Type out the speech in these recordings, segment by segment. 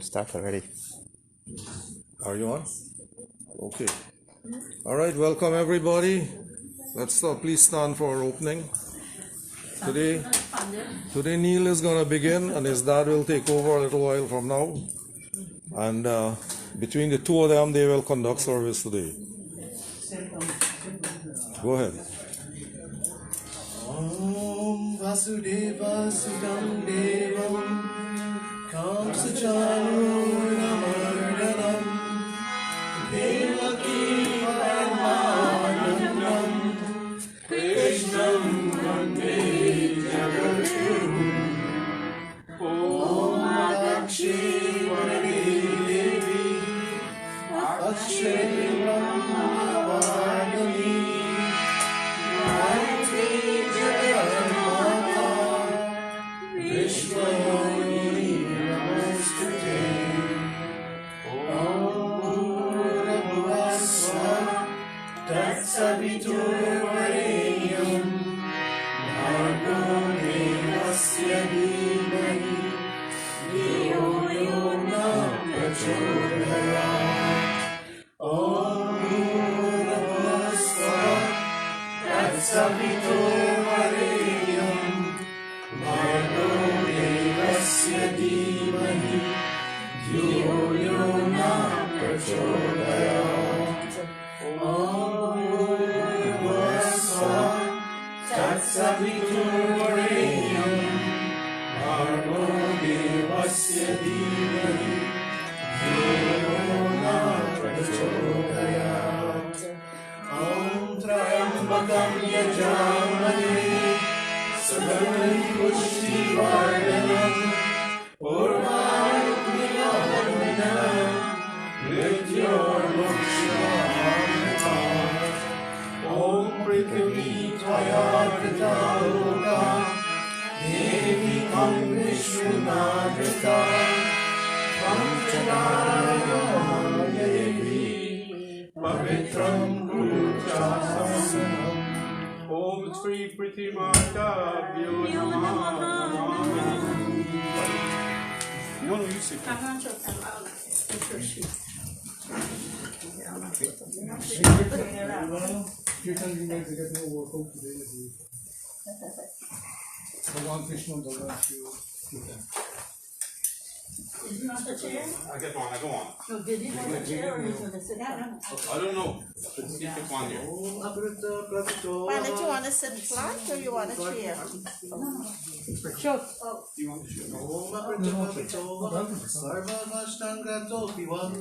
Start already. Are you on? Okay. All right, welcome everybody. Let's start. Please stand for our opening. Today Neil is going to begin and his dad will take over a little while from now. And between the two of them, they will conduct service today. Go ahead. Om Vasudeva Sudam Devam Kamsachanuramardhanam Devaki Paramanandam Krishnam Vande Jagadguru Om Akshi Varani Devi Akshay Brahmavadani Saviturvarenyam Bhargo Devasya Dhimahi Dhiyo Yo Na Prachodayat Om Bhurabhuvasvaha Tatsaviturvarenyam Bhargo Devasya Dhimahi Dhiyo Yo Na Prachodayat Saviturvarenyam Bhargo Devasya Dhimahi Dhiyo Yo Na Prachodayat Om Trayambakam Yajamane Sadanam Pushtivardhanam Urvarukthilavandanam Mrityormokshamritam Om Prithvi Tvaya Krita Loka Devi Kam Vishwunadrita Kam Chanarayana Devi Pavitram Guru Chasanam Om Sri Priti Mata Vyo Namaha. No, you sit. Kirtan you guys get no workout today. Bhagwan Krishna Bhagwan Shiva. Did you want the chair? I get one, I go on. No, did you want the chair or you want to sit down? I don't know. Let's see if it's one here. Om Abrita Pravito Why don't you want to sit flat or you want a chair? Sure. Om Abrita Pravito Sarva Vashtangrato Pivam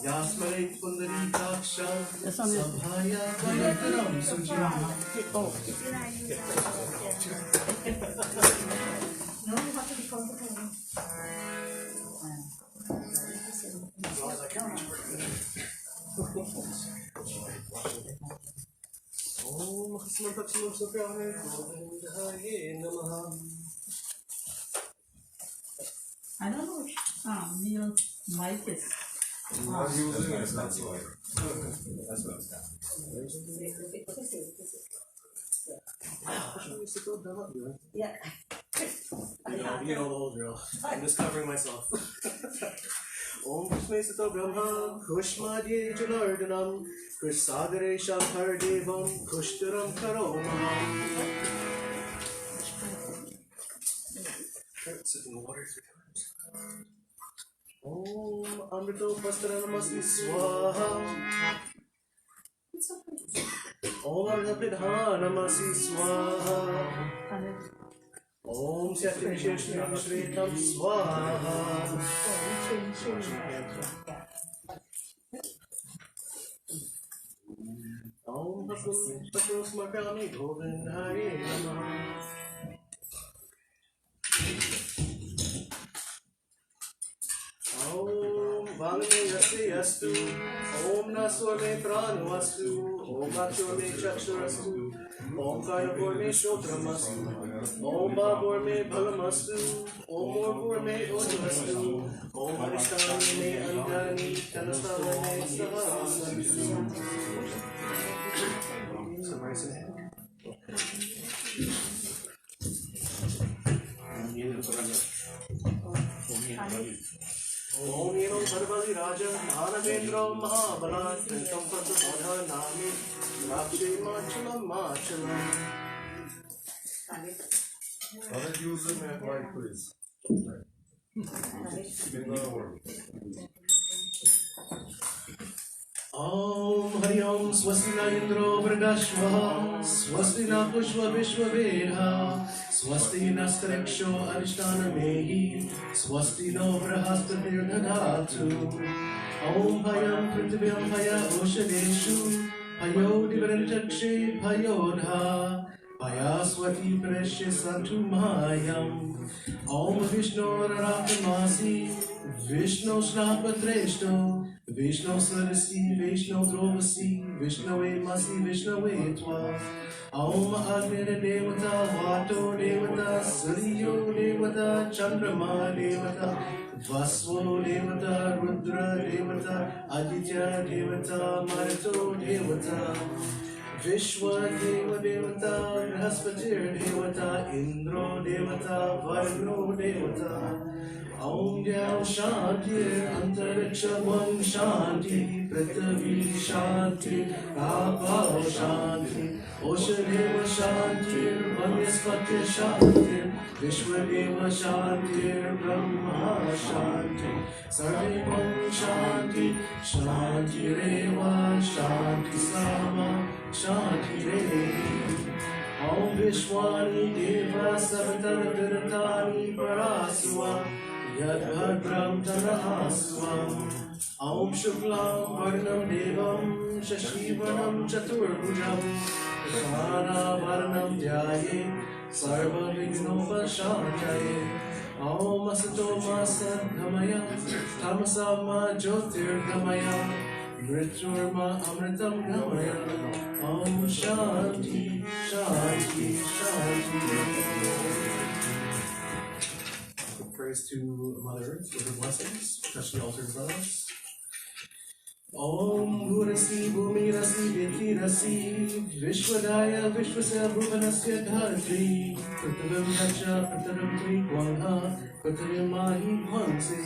Yasmare Pundari Taksha Sabhaya Kayataram Sujim No, you have to be comfortable. Om Hasmantaksham Sapyahe Govindaye Namaha I don't know which Neil mic is. I'm using it, that's why. That's what it's got. Yeah. You know the whole drill. I'm just covering myself. Om Krishna Sato Brahma Kushmadye Janardhanam Krisagare Shankar Devam Kushtaram Karomam. Sip in the water 3 times. Om Amrito Pastaranamasti Swaha. Om Amrapidhanamasti Swaha. Om Syati Visheshna Shritam Swaha. Om Hasman Smakami Govindaye Namaha. Om Valme Yasti Yastu Om Naswame Pranu Astu Om Achurme Chakshurastu Om Kayapurme Shotramastu Om Baburme Bhalamastu Om Morpurme Ojastu Om Harishtani Angani Tanasthavane Sahasantu. Om Yeno Sarvali Raja Nanavendra Mahabala Trinkam Padha Nami Rakshe Machalam Machalam. I'll use them at my place. Om Hari Om Swasti Na Indro Vradashvaha Swasti Na Pushva Vishwavedha Swasti Na Stariksho Arishtana Mehi Swasti No Vrahastatir Dadatu Om Bhayam Prithvyam Bhaya Oshadeshu Bhayo Divarantakshe Bhayodha Bhayaswati Preshya Santu Mayam Om Vishnu Rakamasi Vishnu Snapatreshto Vishnu Sarasi Vishnu Drovasi Vishnu Masi Vishnu Twa Om Agnira Devata Vato Devata Suryo Devata Chandrama Devata Vasvo Devata Rudra Devata Aditya Devata Marato Devata Vishwa Deva Devata Brahaspatir Devata Indro Devata Varno Devata Om Dhyam Shanti Antarikshamam Shanti Prithvi Shanti Apav Shanti Oshadeva Shanti Vanyaspati Shanti Vishwadeva Shanti Brahma Shanti Sarvam Shanti Shanti Reva Shanti Sama Shanti Revi Om Vishwani Deva Savitar Viratani Paraswa Yad Bhadram Tanahasvam Om Shuklam Varnam Devam Shashivanam Chaturbhujam Prasana Varnam Dhyaye Sarva Vignova Shantaye Om Asato Masa Dhamaya Tamasama Jyotir Dhamaya Mrityurma Amritam Gamaya Om Shanti Shanti Shanti. Praise to Mother Earth for her blessings. Touch the altar in front of us. Om Bhurasi Bhumi Rasi Viti Rasi Vishwadaya Vishwasya Bhuvanasya Dharati Prithvam Hacha Prithvam Trikwaha Prithvam Mahi Bhansi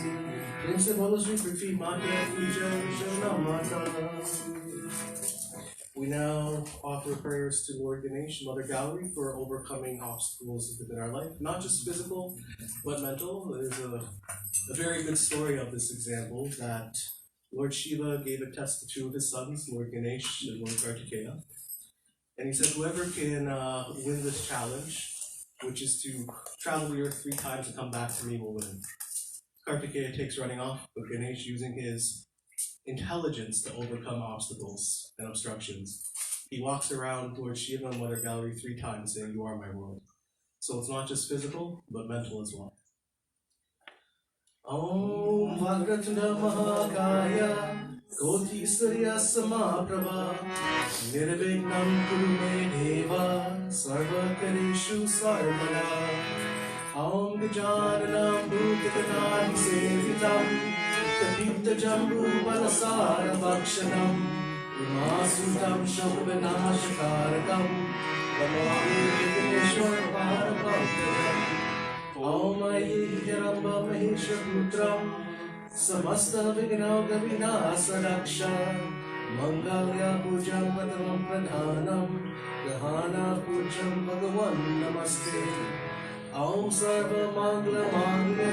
Prem se bolo Shri Prithvi Mata Puja Shanamata. We now offer prayers to Lord Ganesh, Mother Gallery, for overcoming obstacles within our life, not just physical, but mental. There's a very good story of this example that Lord Shiva gave a test to two of his sons, Lord Ganesh and Lord Kartikeya. And he said, whoever can win this challenge, which is to travel the earth 3 times and come back to me, will win. Kartikeya takes running off, but Ganesh, using his intelligence to overcome obstacles and obstructions, he walks around Lord Shiva and Mother Gallery 3 times saying, you are my world. So it's not just physical, but mental as well. Om Vagratana Mahakaya Koti Surya Samaprabha Nirvignam Kuru Me Deva Sarva Karishu Sarvada Om Gajananam Bhutikadani Sevitam Kapita Jambu Balasara Bhakshanam Umasutam Shobhanashakarakam Namami Vigneshwar Bharabhaktaram Om Ayiramba Maheshwaputram Samasta Vignaga Vinasa Raksha Mangalya Pujam Padamam Pradhanam Gahana Pujam Bhagavan Namaste Om Sarva Mangla Mangla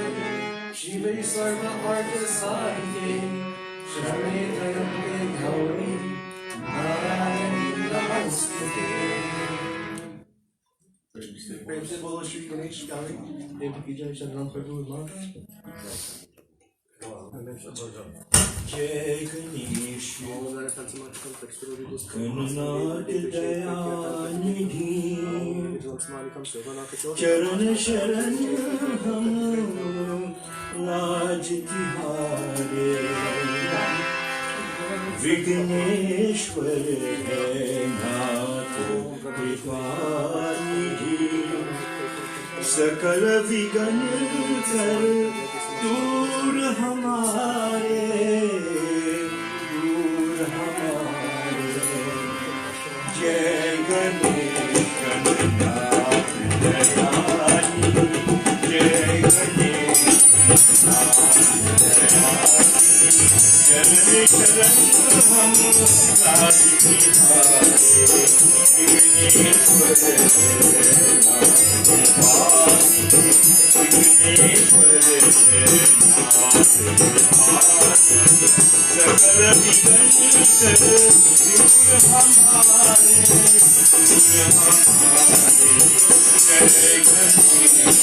Shive Sarva Artha Sadhike Sharane Trayamke Gauri Narayani Namostute. Prem se bolo Shri Ganesh Gallery Devi ki jai Chandram Prabhu Mata. Jai Ganesh Kananad Dayanidhi Charan Sharanam Rajiti Hare Vigneshwar Natho Kripanidhi Sakala Vighan Kar दूर हमारे जय गणेश गणनाथ दयानी जय गणेश गणनाथ दयानी चरण चरण हम राज निहारे विघ्नेश्वर विघ्नेश्वर नाथ पाहि सकल विघ्न कर दूर हमारे जय गणेश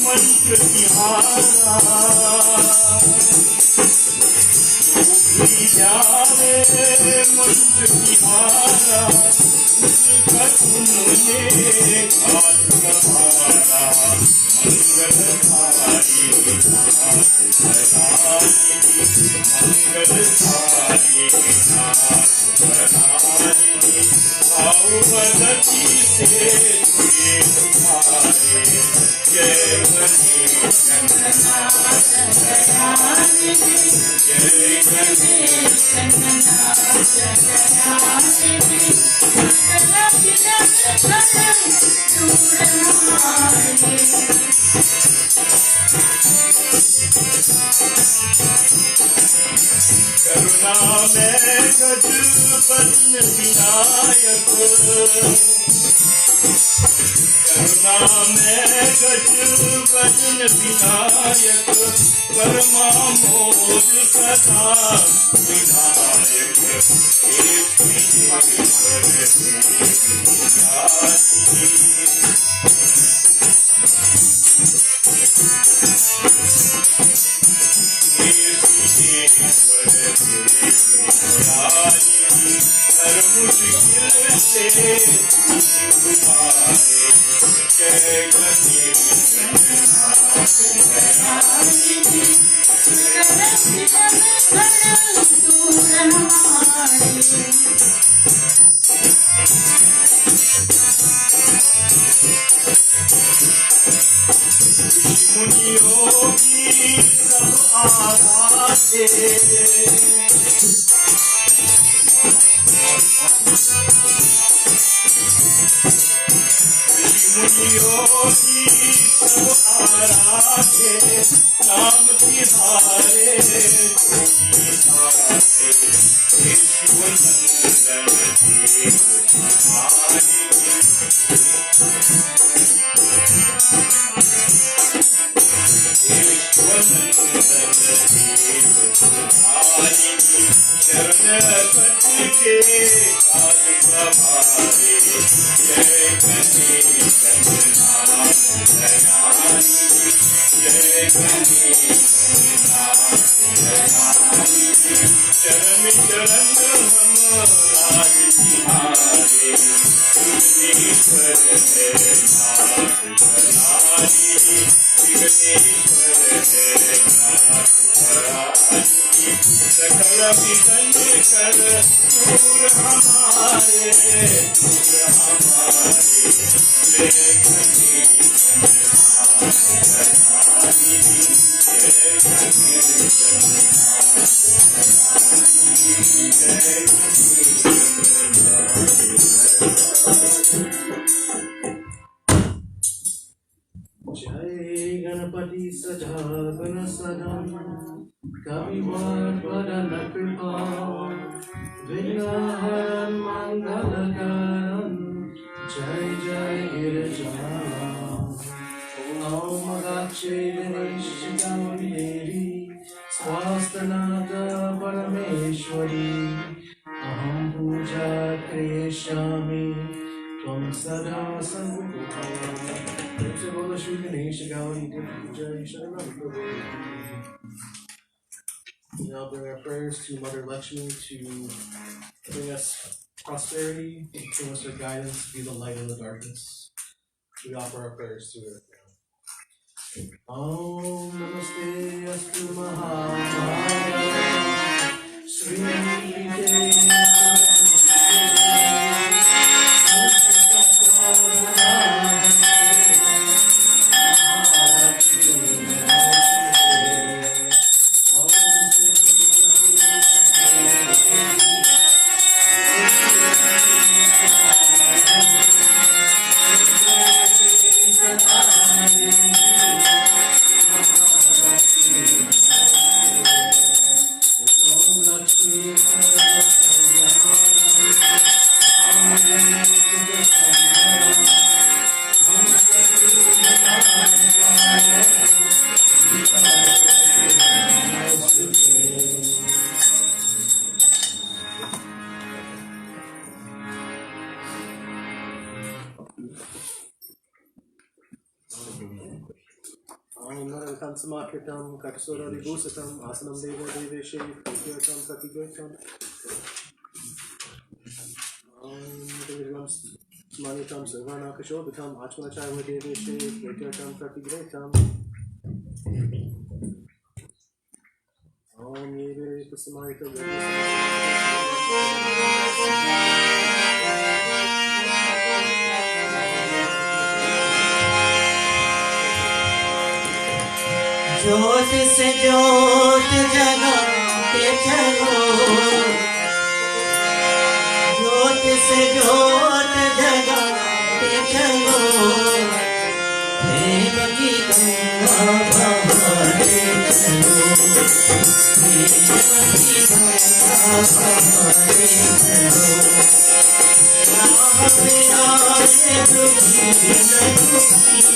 मंत्र तिहारा जावे मंत्र तिहारा उसका तुमने घाट गवारा मंगलधारी नाथ सदानी मंगलधारी नाथ सदानी भाववती से तुझे तुम्हारे जय गणेश गणनाथ दयानिधि जय गणेश गणनाथ दयानिधि सकल विघ्न कर दूर हमारे करुणा में गज बदन विनायक करुणा में गज बदन विनायक परमामोद सदा विनायक हर मुश्किल से तुम्हारे जय गणेश गणनाथ दयानिधि सकल विघ्न कर दूर हमारे मुनि योगी सब आराधे मुनि योगी सब आराधे नाम तिहारे जोगी सारे हे शिव नंदन देव तुम्हारे शरण पट के काज सवारे जय गणेश गणनाथ दयानिधि जय गणेश गणनाथ दयानिधि चरण चरण हम राज तिहारे विघ्नेश्वर नाथ दयानिधि विघ्नेश्वर नाथ दयानिधि सकल विघ्न कर दूर हमारे जय गणेश गणनाथ दयानिधि जय गणेश गणनाथ दयानिधि जय गणेश जय गणपति सजागन सदन कविवरन कृपा विघ्नहरन मंगलकरन जय जय गिरिजानन ओम गाक्षे गणेश गौरी देवी स्वास्तनाथ परमेश्वरी अहं पूजा क्रियेष्यामि त्वं सदा सन्मुखः जय बोलो श्री गणेश गौरी देवी जय शरणम प्रभु। We now bring our prayers to Mother Lakshmi to bring us prosperity, bring us her guidance, be the light in the darkness. We offer our prayers to her now. Om Namaste Astu Mahamaya Sri Namaste Prakritam Katasura Vibhusatam Asanam Deva Deveshe Pratyartam Pratigurtam Smanitam Sarvana Kashodatam Achmanachaiva Deveshe Pratyartam Pratigurtam Om Yevere Pasamarita ज्योत से ज्योत जगाते चलो ज्योत से ज्योत जगाते चलो प्रेम की गंगा बहाते चलो प्रेम की गंगा बहाते चलो राह पे आए दुखी न दुखी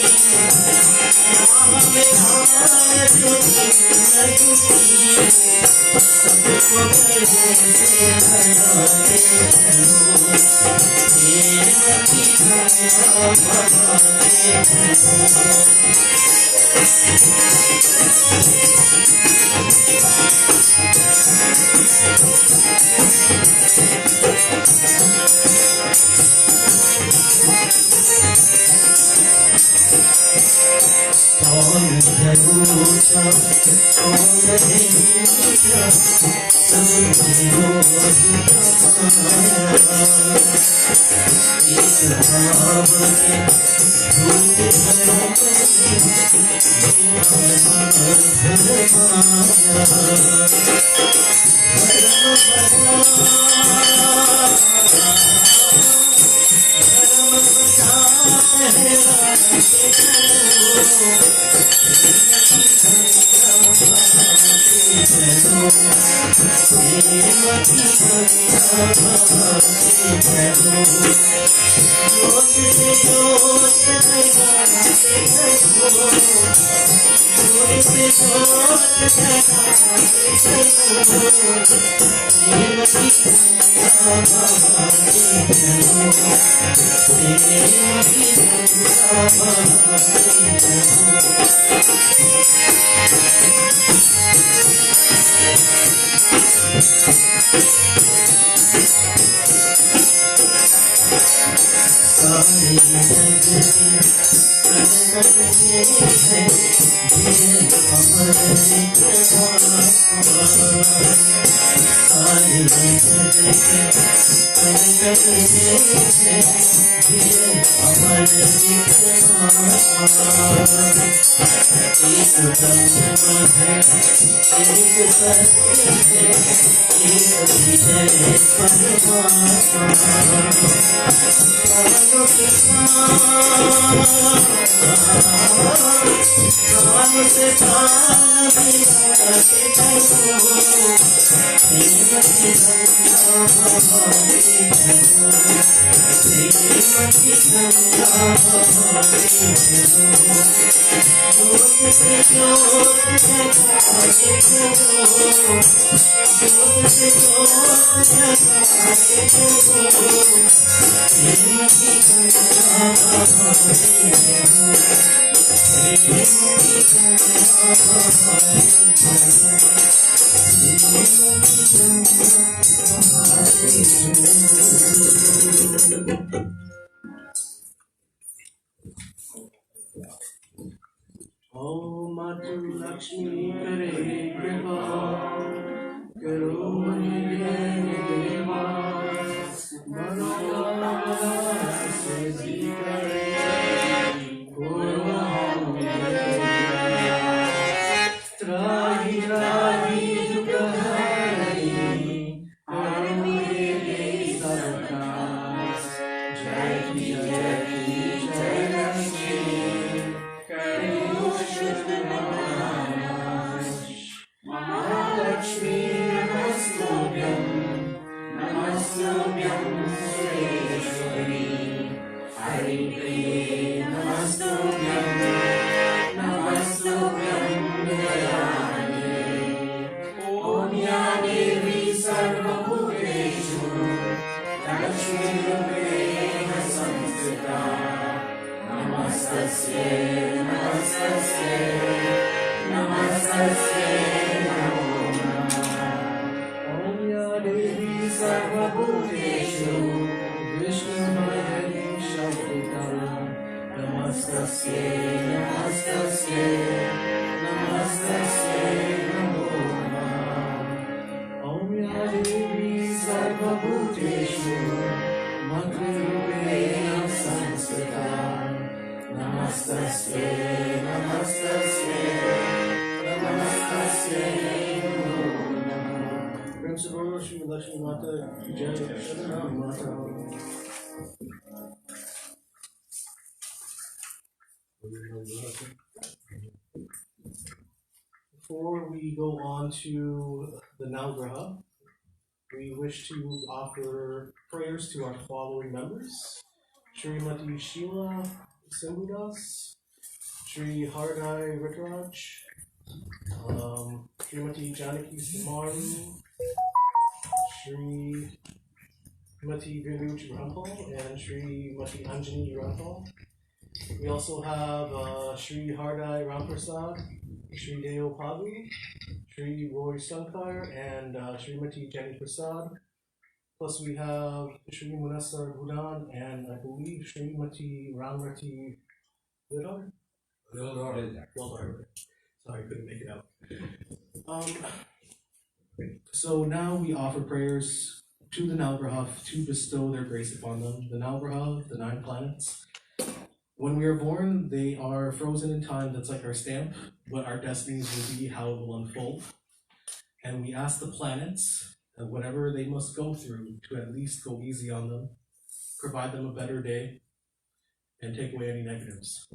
Om Matu Lakshmi Kare Kripa Karo Maniye Deva Manokama Sezi Kare Purvahame Trahi Trahi Dukahari Harmye Sarkas Jai Ki Jai Ki Jai Lakshmi Mahalakshmi Namastubyam Namastubyam Sureshwari Hari Priye Namastubyam Namastubyam Dayani प्रेम से बोलो श्री लक्ष्मी माता की जय, शरणम माता। Before we go on to the Navgraha, we wish to offer prayers to our following members: Srimati Sheila Simbudas, Sri Hardai Rituraj, Srimati Janaki Samaru, Srimati Viruj Rampal, and Srimati Anjani Rampal. We also have Sri Hardai Ramprasad, Sri Deo Pabu, Sri Roy Sankar, and Srimati Jenny Prasad. Plus we have Sri Munasar Gudan and I believe Srimati Ramrati Vidar. Sorry, I couldn't make it out. So now we offer prayers to the Navgraha to bestow their grace upon them. The Navgraha, the 9 planets. When we are born, they are frozen in time. That's like our stamp. What our destinies will be, how it will unfold. And we ask the planets that whatever they must go through to at least go easy on them, provide them a better day, and take away any negatives.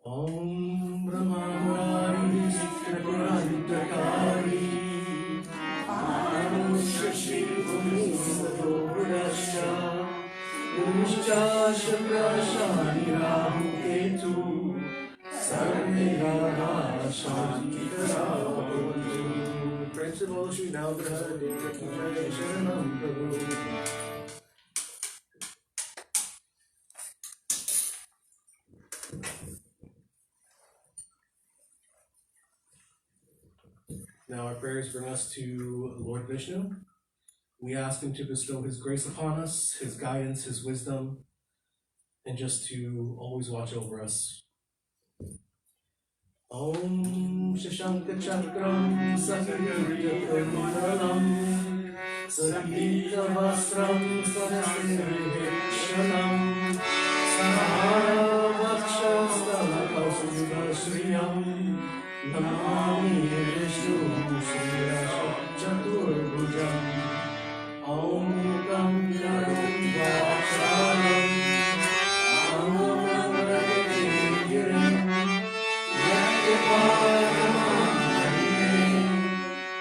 Om Brahma Murari Sikrakari Anusha Shri Bhumi Sato Budasha Unusha Shakra Shani Rahu Ketu Sarve Raha Shanti Karavatu Principal Shri Navgraha Deva Ki Jai Sharanam Prabhu. Now our prayers bring us to Lord Vishnu. We ask him to bestow his grace upon us, his guidance, his wisdom, and just to always watch over us. Om Shashanka Chakram Sakiritalam Sakita Vastram Sanasirvishanam Sahara Vakshastala Kausudashriyam Namami Vishnu Shriya Chaturbhujam Om Kam Karum Vacharam Om Namadeviram Yatyapadamam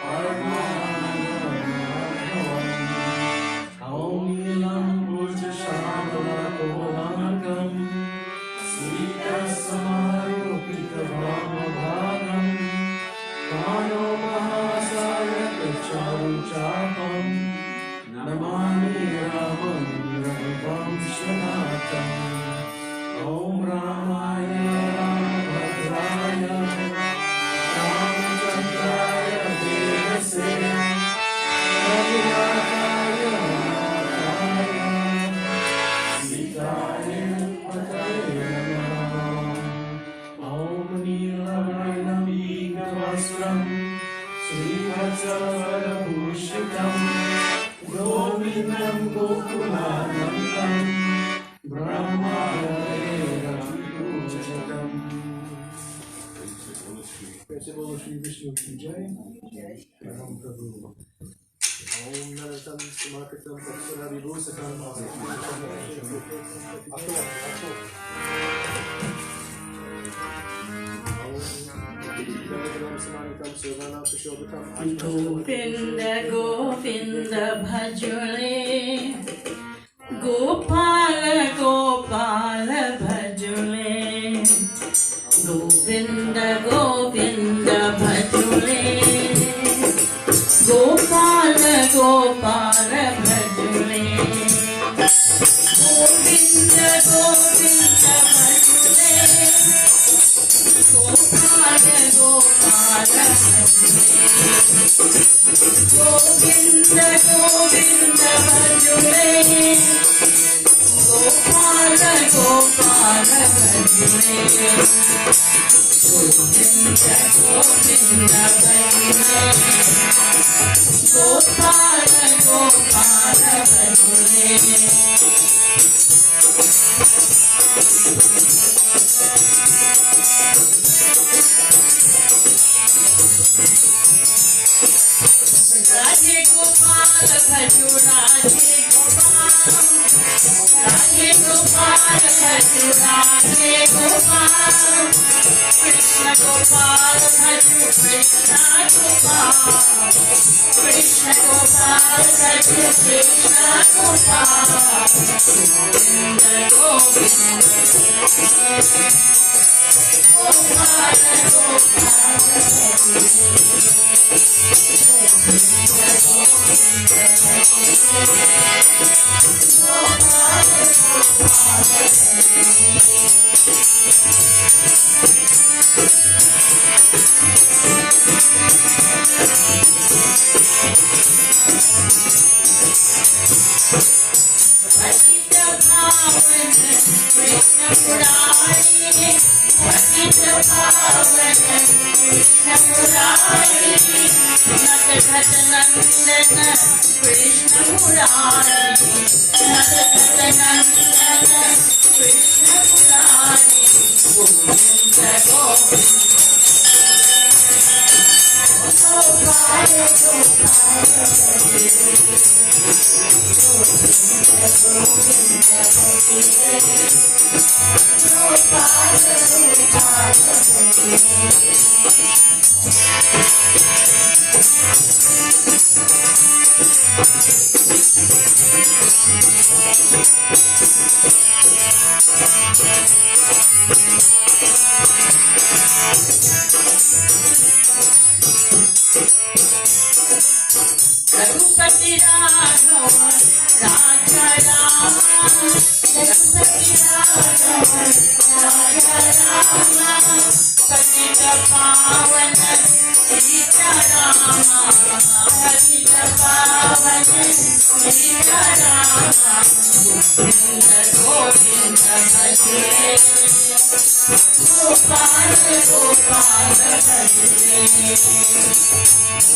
Parmanam Om Nilam Bhuja Shamala Kolanakam Sita Samarupita Vamabhagam Kano Mahasayaka Charu Chapam Namani Ramam Ravam Shanatam Om Ramaya Bhadraya Ramachandraya Devase Ravinataya Mataya Sitaya Pataya Namah Om Nilavarnam Vigavasram Srivatsavara Bhushitam Govindam Gokulanandam Brahmaya Vipujatam. Praise Bolo Shri Vishnu Ki Jai. Ram Prabhu. Om Naratam Samarkatam Tapsara Vibhusatam Govinda Govinda Bhajole Gopala Gopala Bhajole Govinda Govinda Bhajole Gopala Gopala Bhajole Govinda Govinda Bhajole Gopala Gopala Govinda Govinda Bhajole Gopala Gopala Bhajole Govinda Govinda Bhajole Gopala Gopala Bhajole Radhe Gopal Bhaju Radhe Gopal Radhe Gopal Bhaju Radhe Gopal Krishna Gopal Bhaju Krishna Gopal Krishna Gopal Bhaju Krishna Gopal Govinda Ragupati Raghava Raja Rama Ragupati Raghava Raja Rama Patita Pavana Sita Rama Patita Pavana Sita Rama Govinda Govinda Bhaje Gopal Gopal Bhaje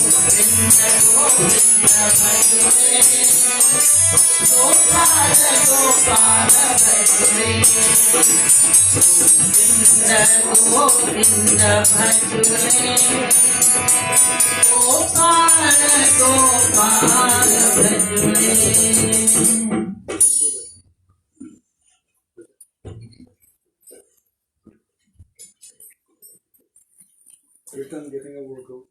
Govinda Govinda Bhaje Gopal Gopal Bhaje Govinda Govinda Bhaje Gopal Gopal Bhaje. Return getting a workout.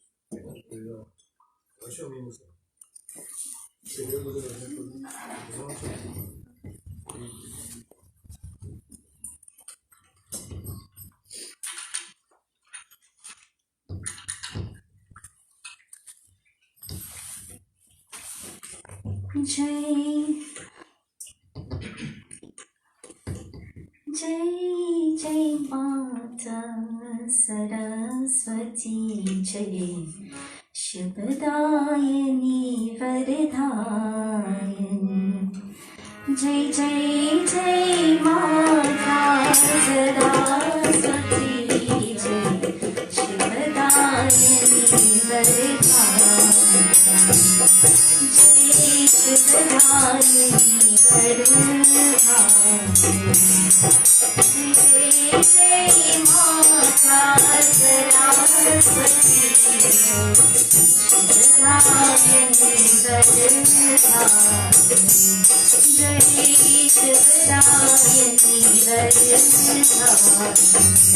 जय जय माता सरस्वती जय शुभदायिनी वरदायिनी जय जय जय माता सरस्वती जय शुभदायिनी वरदायिनी जय शुभदायिनी वरदायिनी जय जय माता सरस्वती शुभदायिनी वरदायिनी जय शुभदायिनी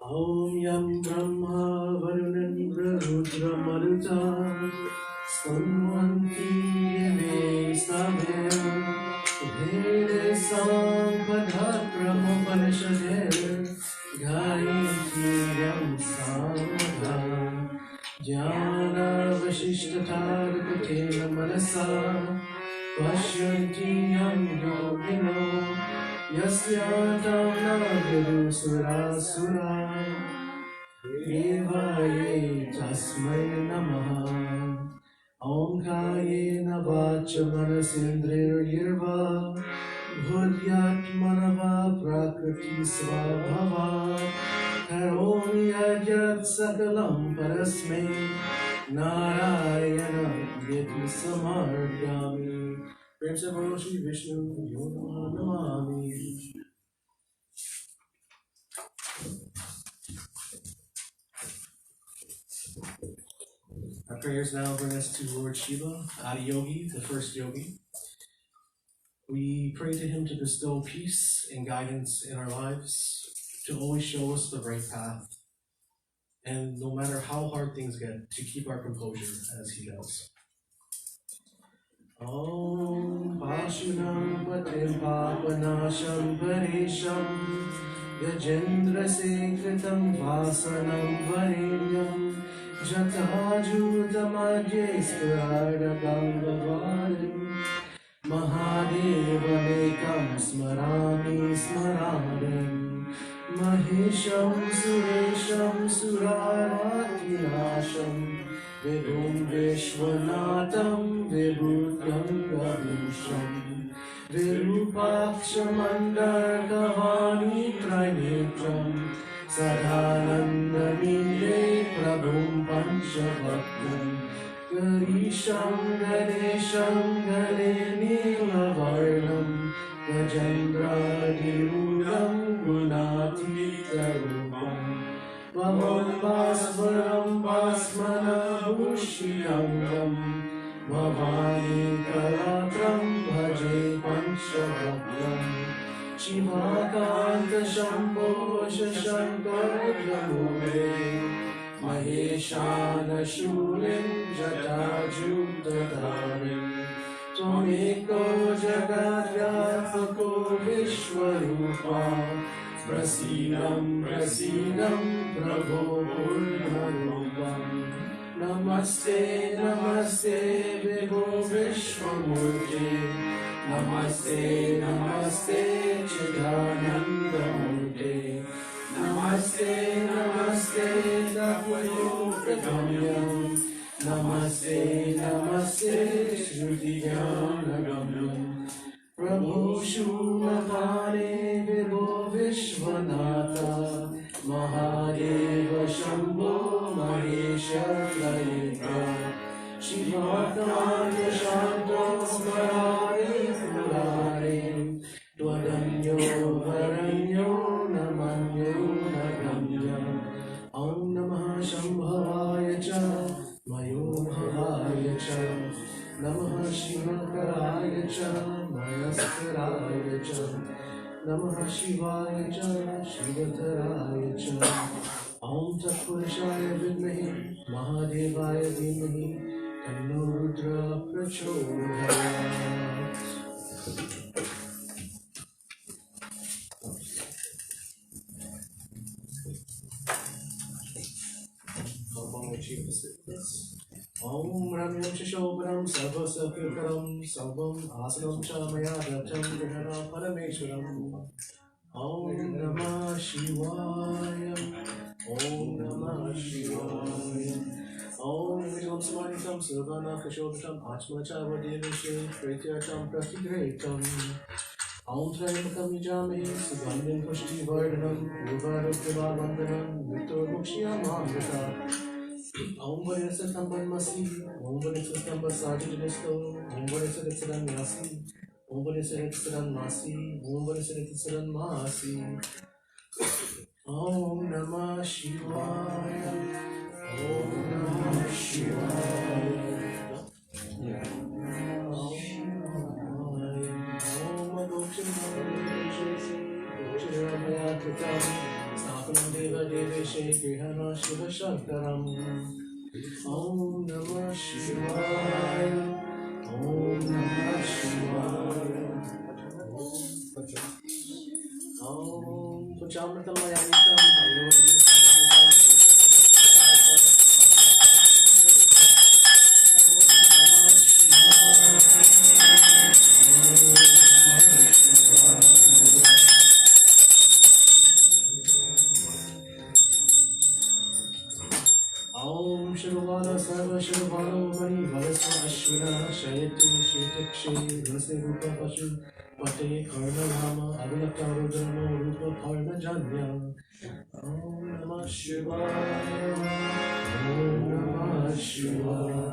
Om Yam Brahma Varunendra Rudra Maruta Stunvanti Deve Samer Vede Sampadhat Brahma Panashadher Gayanti Yam Samada Jnana Vashishthatar Kutena Manasa Pashyanti Yam Yogino Yasyatam Nagaru Surasura Devaye Tasmai Namaha Omkayena Vacha Manasindrirva Bhudyatmanava Prakriti Svabhava Karomi Yajat Sakalam Parasme Narayana Yeti Samargyami प्रेम से बोलो श्री विष्णु यो Namami. Our prayers now bring us to Lord Shiva, Adiyogi, the first yogi. We pray to him to bestow peace and guidance in our lives, to always show us the right path, and no matter how hard things get, to keep our composure as he does. Om Pashunam Patim Papanasham Parisham Yajendra Sekritam Vasanam Varenyam Jatajudamadye Sparada Gangavarim Mahadevamekam Smarami Smararim Mahesham Suresham Suraratinasham Vibhum Vishwanatham Vibhutyam Gavusham Virupakshamandakavani Trainetram Sadhanandamine Prabhum Panchavaktam Garisham Ganesham Ganenilavarnam Gajendradhirudam Gunatitarupam Bhavam Basvaram Basmana Bhushiyangam Bhavani Karatram Bhaje Panchavaktam Shivakanta Shambho Shashankarjamure Maheshana Shulim Jatajudatarim Twameko Jagadyatmako Vishwarupa Prasidam Prasidam Prabho Purnarupam Namaste Namaste Vibho Vishwamurti Namaste Namaste Chidananda Murti Namaste Namaste Dapuyogamyam Namaste Namaste Shruti-Jnana-Gamyam Prabhu Shumavane Vibho Vishwanatha Mahadeva Shambho Mahesha Layika Shivakanta Shanto Smarare Murare Twadanyo Varanyo Namanyo Nagamya Om Namah Shambhavaya Cha Mayo Bhavaya Cha Namah Shivakaraya Cha Mayaskaraya Cha Namah Shivaya Cha Shivataraya Cha Om Tat Purushaya Vidmahi Mahadevaya Dhimahi Tanno Rudra Prachodayat. Om Ramyam Shishobram Sarva Sakirkaram Sarvam Asanam Chamaya Dacham Grihara Parameshwaram Om Namah Shivaya Om Namah Shivaya Om Vijam Samanitam Sarvana Kashobatam Achma Chavadevashe Prityatam Pratigretam Om Trayambakam Yajamhe Sugandham Pushti Vardhanam Urvarukrivavandanam Vitor Mukshiyam Amrita Om Varesatam Masi Om Varesatam Basajidanisto Om Varesatam Yasi Om Varesatam Masi Om Varesatam Masi Om Namah Shivaya Om Namah Shivaya Sthapanam Deva Deveshe Grihana Shiva Shankaram Om Namah Shivaya Om Namah Shivaya Om Pachamritam Mayanitam Hayoram Om Shirvana Sarva Shirvano Mani Valasva Ashwina Shayati Shetakshe Rase Rupa Pashu Pate Karna Rama Avilata Rudrano Rupa Karna Janya Om Namah Shivaya Om Namah Shivaya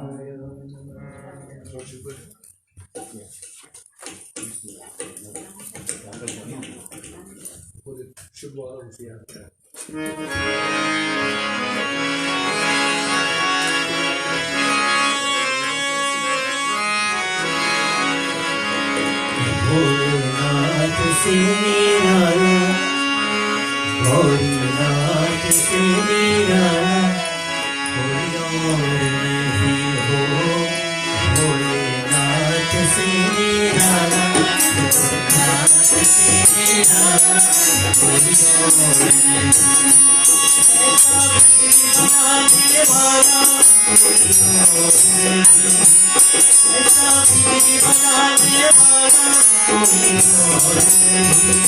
Bholnath se nirala Bholnath se nirala Koi aur nahi ho Bholnath se nirala Bholnath se nirala Koi aur nahi बनाने वाला कोई और नहीं ऐसा भी बनाने वाला कोई और नहीं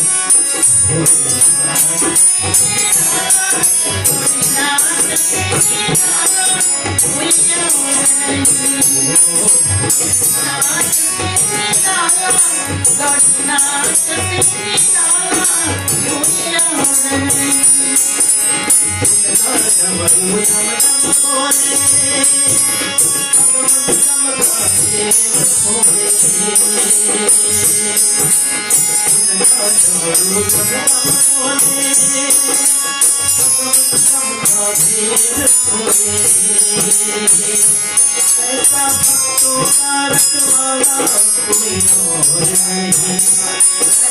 ऐसा भक्तों का रखवाला कोई और नहीं,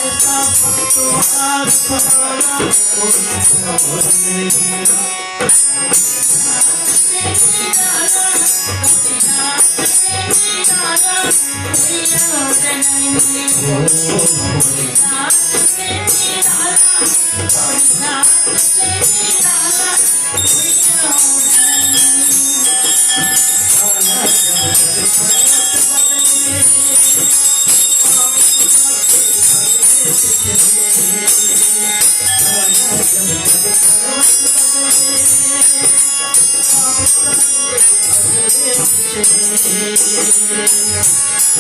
ऐसा भक्तों का रखवाला कोई और नहीं।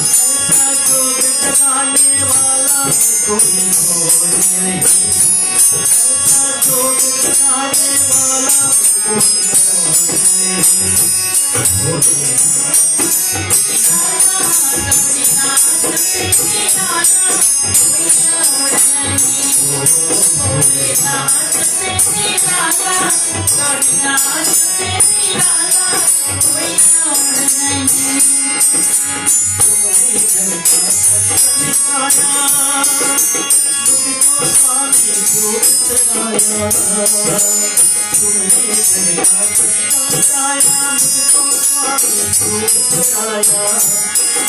ऐसा जोग जगाने वाला कोई और नहीं, ऐसा जोग जगाने वाला कोई और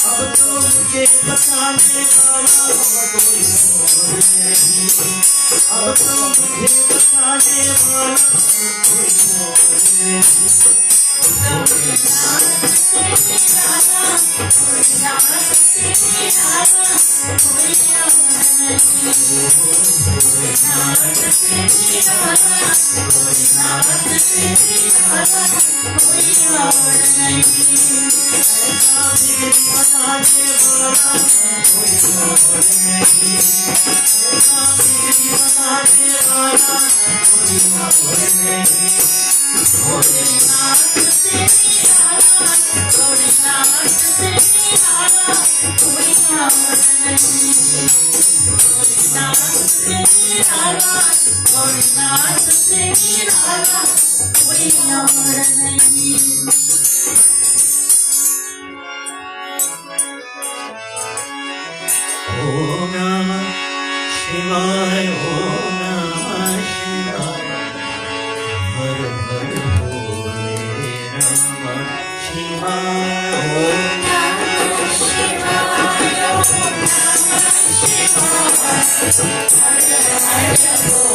अब तो मुझे बचाने वाला कोई और नहीं, अब तो मुझे बचाने वाला कोई और नहीं। ओम नमः शिवाय, ओम नमः शिवाय, हर हर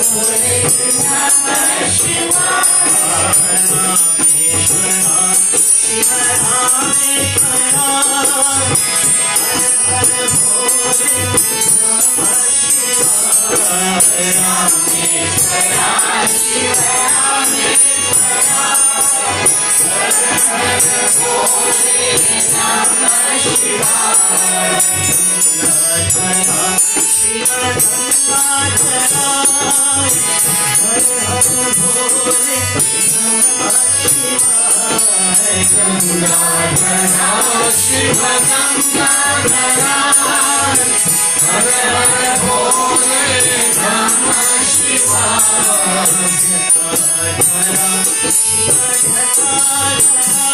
भोले नमः शिवाय, ओम नमः शिवाय, ओम नमः शिवाय, हर हर भोले नमः शिवाय, रामेश्वरा शिव रामेश्वरा, हर हर भोले नमः शिवाय, रामेश्वरा शिव रामेश्वरा, हर हर भोले नमः शिवाय, गंगाधरा शिव गंगाधरा, हर हर भोले नमः शिवाय, गंगाधरा शिव गंगाधरा, हर हर भोले नमः शिवाय, जटाधरा शिव जटाधरा,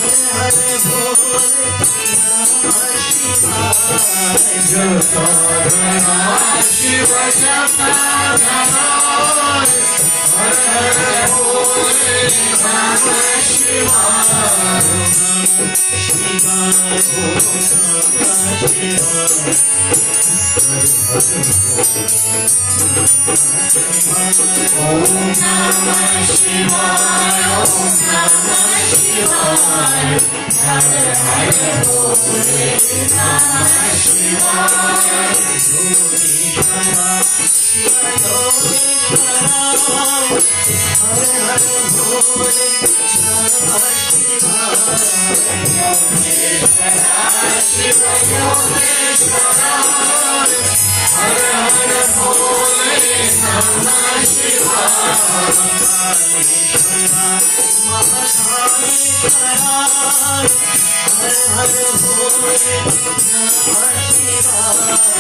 हर हर भोले नमः शिवाय, जटाधरा शिव जटाधरा, हर हर भोले नमः शिवाय, शिवाय ओम नमः शिवाय, हर हर ओम नमः शिवाय, ओम नमः शिवाय, हर हर भोले नमः शिवाय, योगेश्वरा शिव योगेश्वरा, हर हर भोले नमः शिवाय, योगेश्वरा शिव योगेश्वरा, हर हर भोले नमः शिवाय, कालेश्वरा महाकालेश्वरा, हर हर भोले नमः शिवाय,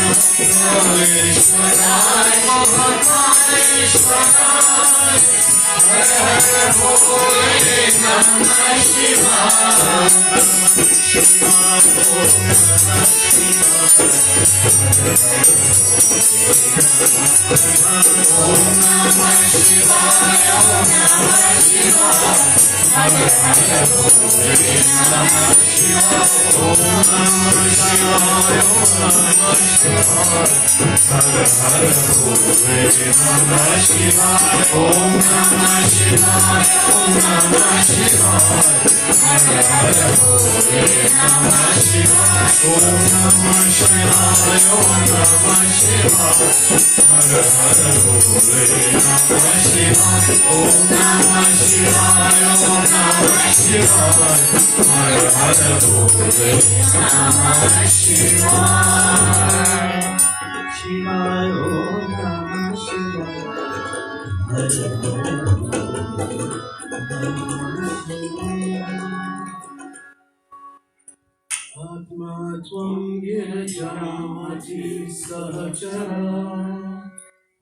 Atma Tvam Ginajamati Sahachara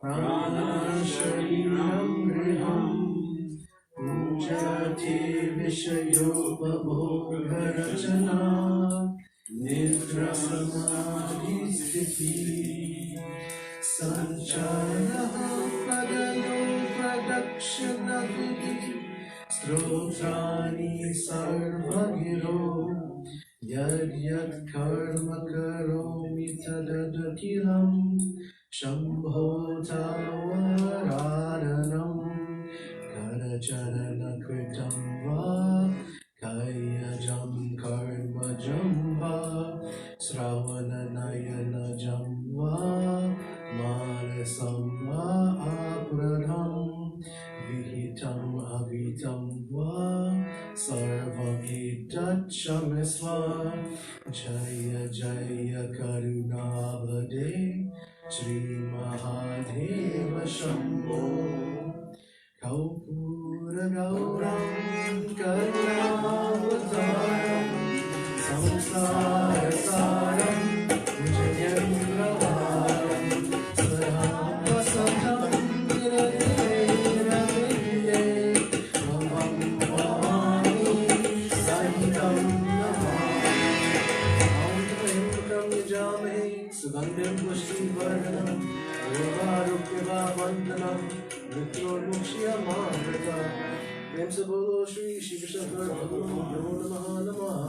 Prana Shariram Griham Jati Vishayopabhogarachana Nidra Samadhi Sthiti Sanchaya Pradano Pradakshanaviti Strotrani Sarvagiro Yad Yad Karma Karomi Tadadakilam Shambho Tavaradhanam Karacharana Kritam Va Kayajam Karma Jamba Sravana Nayana Jamba Marasam Va Apradham Vihitam Avitam Va Sarvam Hitachamisva Jaya Jaya Karunavade Shri Mahadeva Shambho Kaupura Gauram Karunavataram Samsara Saram Vijayendravadam Swarham Vasantam Sugandham Pushti Vardhanam Yogarukya Vandanam Vitromukshya Mandrata Prem se bolo Shri Shiva Shankar Bhagavan Namo Namaha Namaha.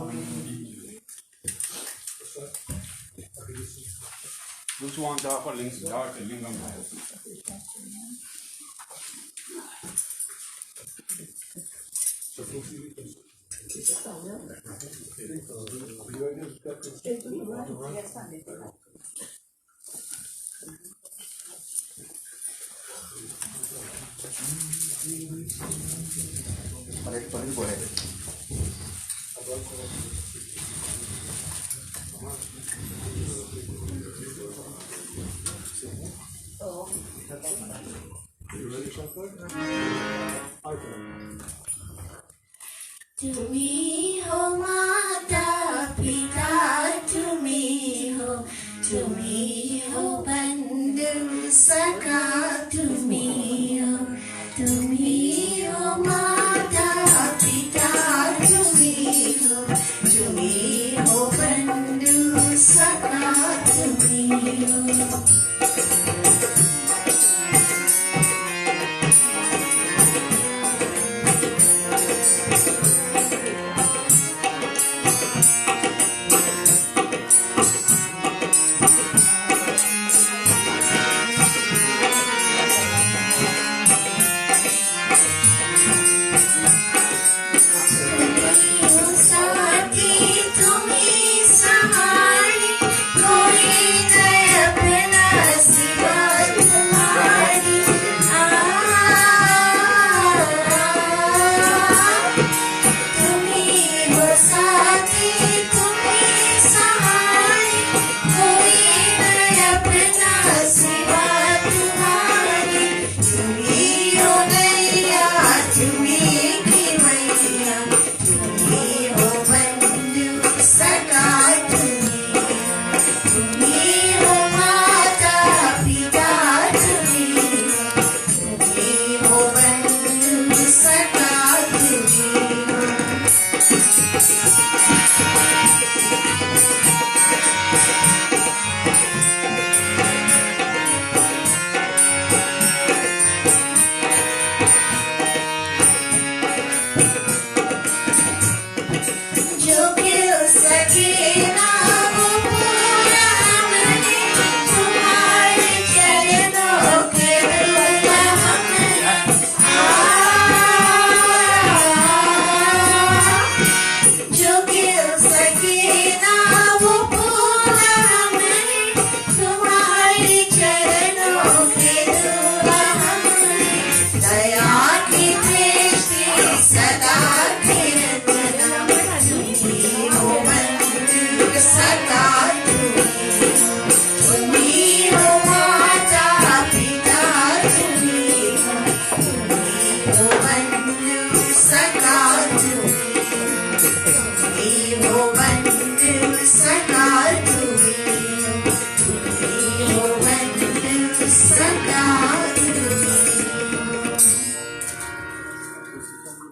Which one for links? Dark lingam. Tumi ho mata pita, tumi ho bandu saka, tumi ho mata pita, tumi ho bandu saka, tumi ho.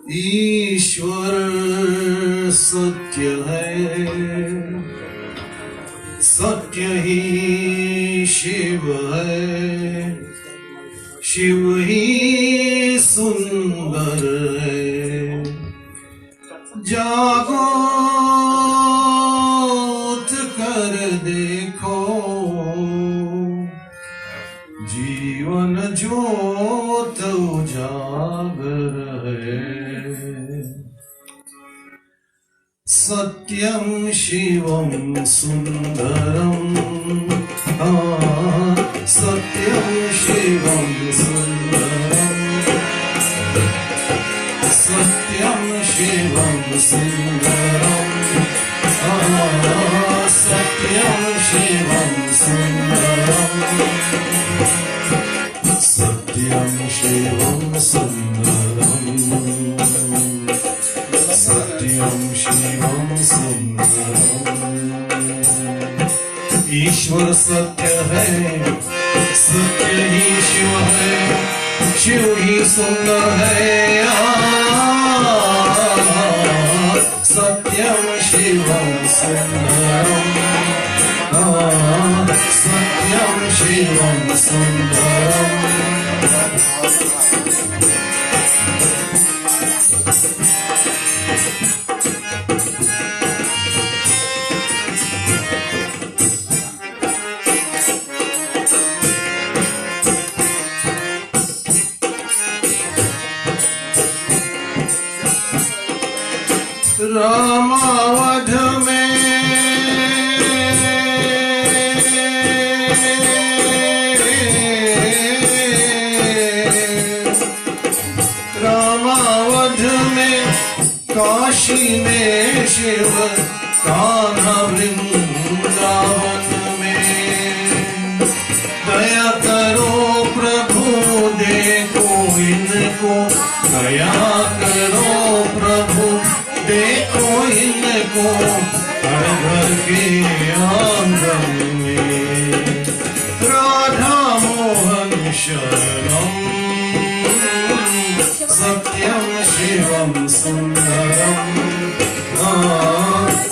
ईश्वर सत्य है, सत्य ही शिव है, शिव ही सुंदर है। जागो उठ कर देखो, जीवन ज्योत उजागर है। सत्यं शिवं सुंदरं, सत्यं शिवं सुंदरं, सत्यं शिवं सुंदरं, सत्यं शिवं सुंदरं, सत्यं शिवं सुंदरं, सत्यं शिवं सुंदरं। ईश्वर सत्य है, सत्य ही शिव है, शिव ही सुंदर है। सत्यं शिवं सुंदरं, सत्यं शिवं सुंदरं। रामावध में काशी में शिव, कान्हा वृंदावन में। दया करो प्रभु देखो इनको, दया करो प्रभु देखो इनको, हर घर के आंगन में। राधा मोहन शरणम, सत्यं शिवं सुंदरं,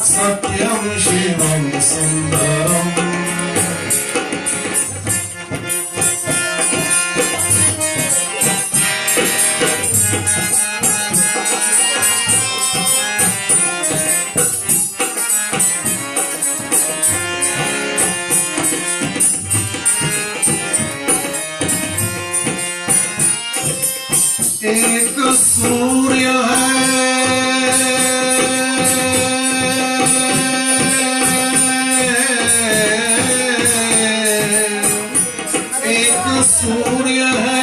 सत्यं शिवं सुंदरं। एक सूर्य है, एक सूर्य है,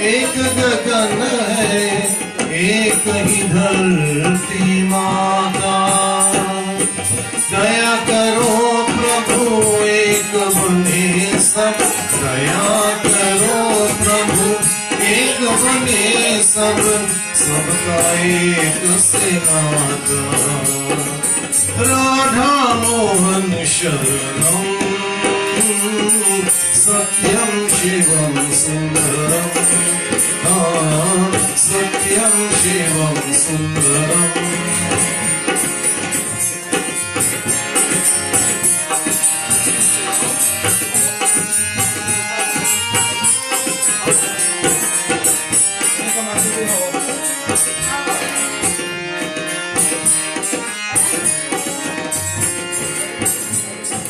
एक गगन है, एक ही धरती माता। दया करो प्रभु एक बने सब, दया करो प्रभु एक बने सब, सबका एक से नाता। राधा मोहन शरणम, सत्यं शिवं सुंदरं, सत्यं शिवं सुंदरं।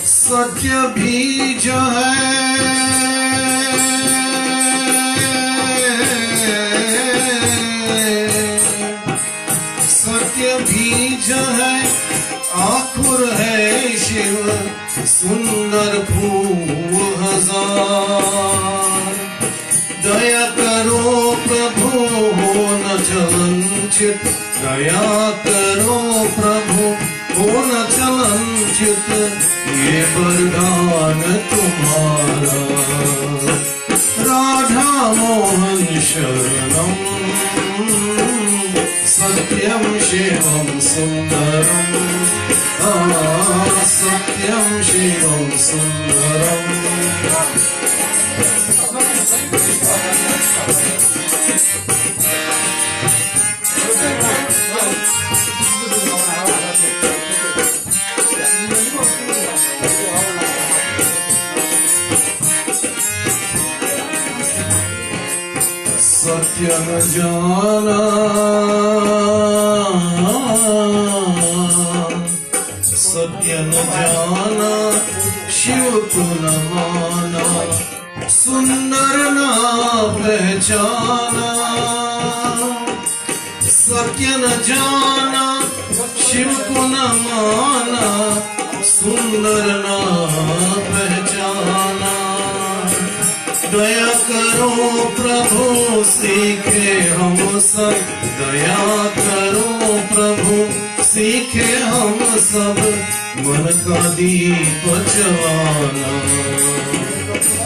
सत्य बीज है, सत्य बीज है, आखुर है शिव, सुंदर फूल हजार। दया करो प्रभु न चलन चित, दया करो प्रभु हो न चलन चित, ये वरदान तुम्हारा। राधा मोहन शरणम, सत्यं शिवं सुंदरं, सत्यं शिवं सुंदरं। सत्य न जाना सत्य न जाना शिव को न माना सुंदर न पहचाना सत्य न जाना शिव को न माना सुंदर न पहचाना दया करो प्रभु सीखे हम सब दया करो प्रभु सीखे हम सब मन का दीप जलाना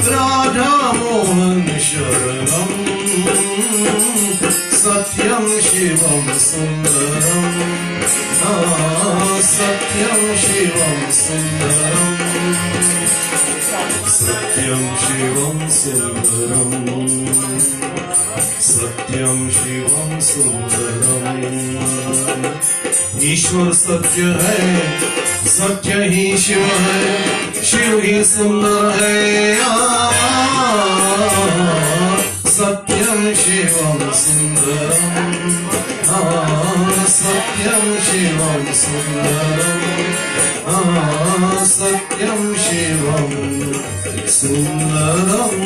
राधा मोहन शरणम सत्यम शिवम सुंदरम सत्यम शिवम सुंदरम सत्यम शिवम सुंदरम सत्यम शिवम सुंदरम ईश्वर सत्य है सत्य ही शिव है शिव ही सुंदर है सत्यम शिवम सुंदरम सत्यम शिवम सुंदरम सत्यम Shivam Sundaram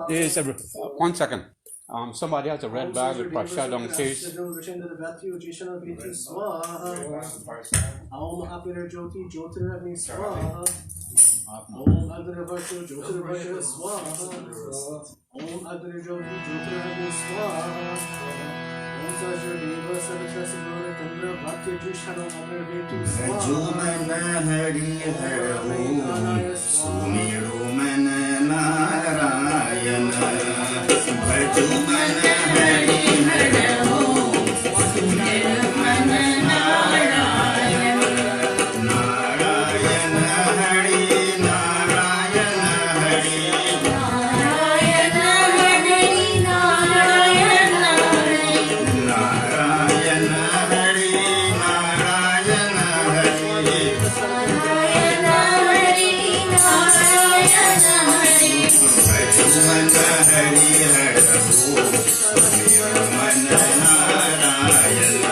Yes, 1 second. Somebody has a red bag with prashad on case. Om Agni Varsho Jyotirvarsho Swaha. Om Agni Jyoti Jyotiragni Swaha. Om Sajadeva Saraswati Tandra Bhakya Jushano Agarvetu Swaha. Jumana Hari Hara Om Sumiro Mana Narayana Jumana Hari Hara Om Sumiro Mana Narayana Narayana Hari Narayana Hari Narayana Hari Narayana Hari Narayana Hari Narayana Hari Narayana Hari Narayana Hari Jumana Hari Hara Om Sumiro Mana Narayana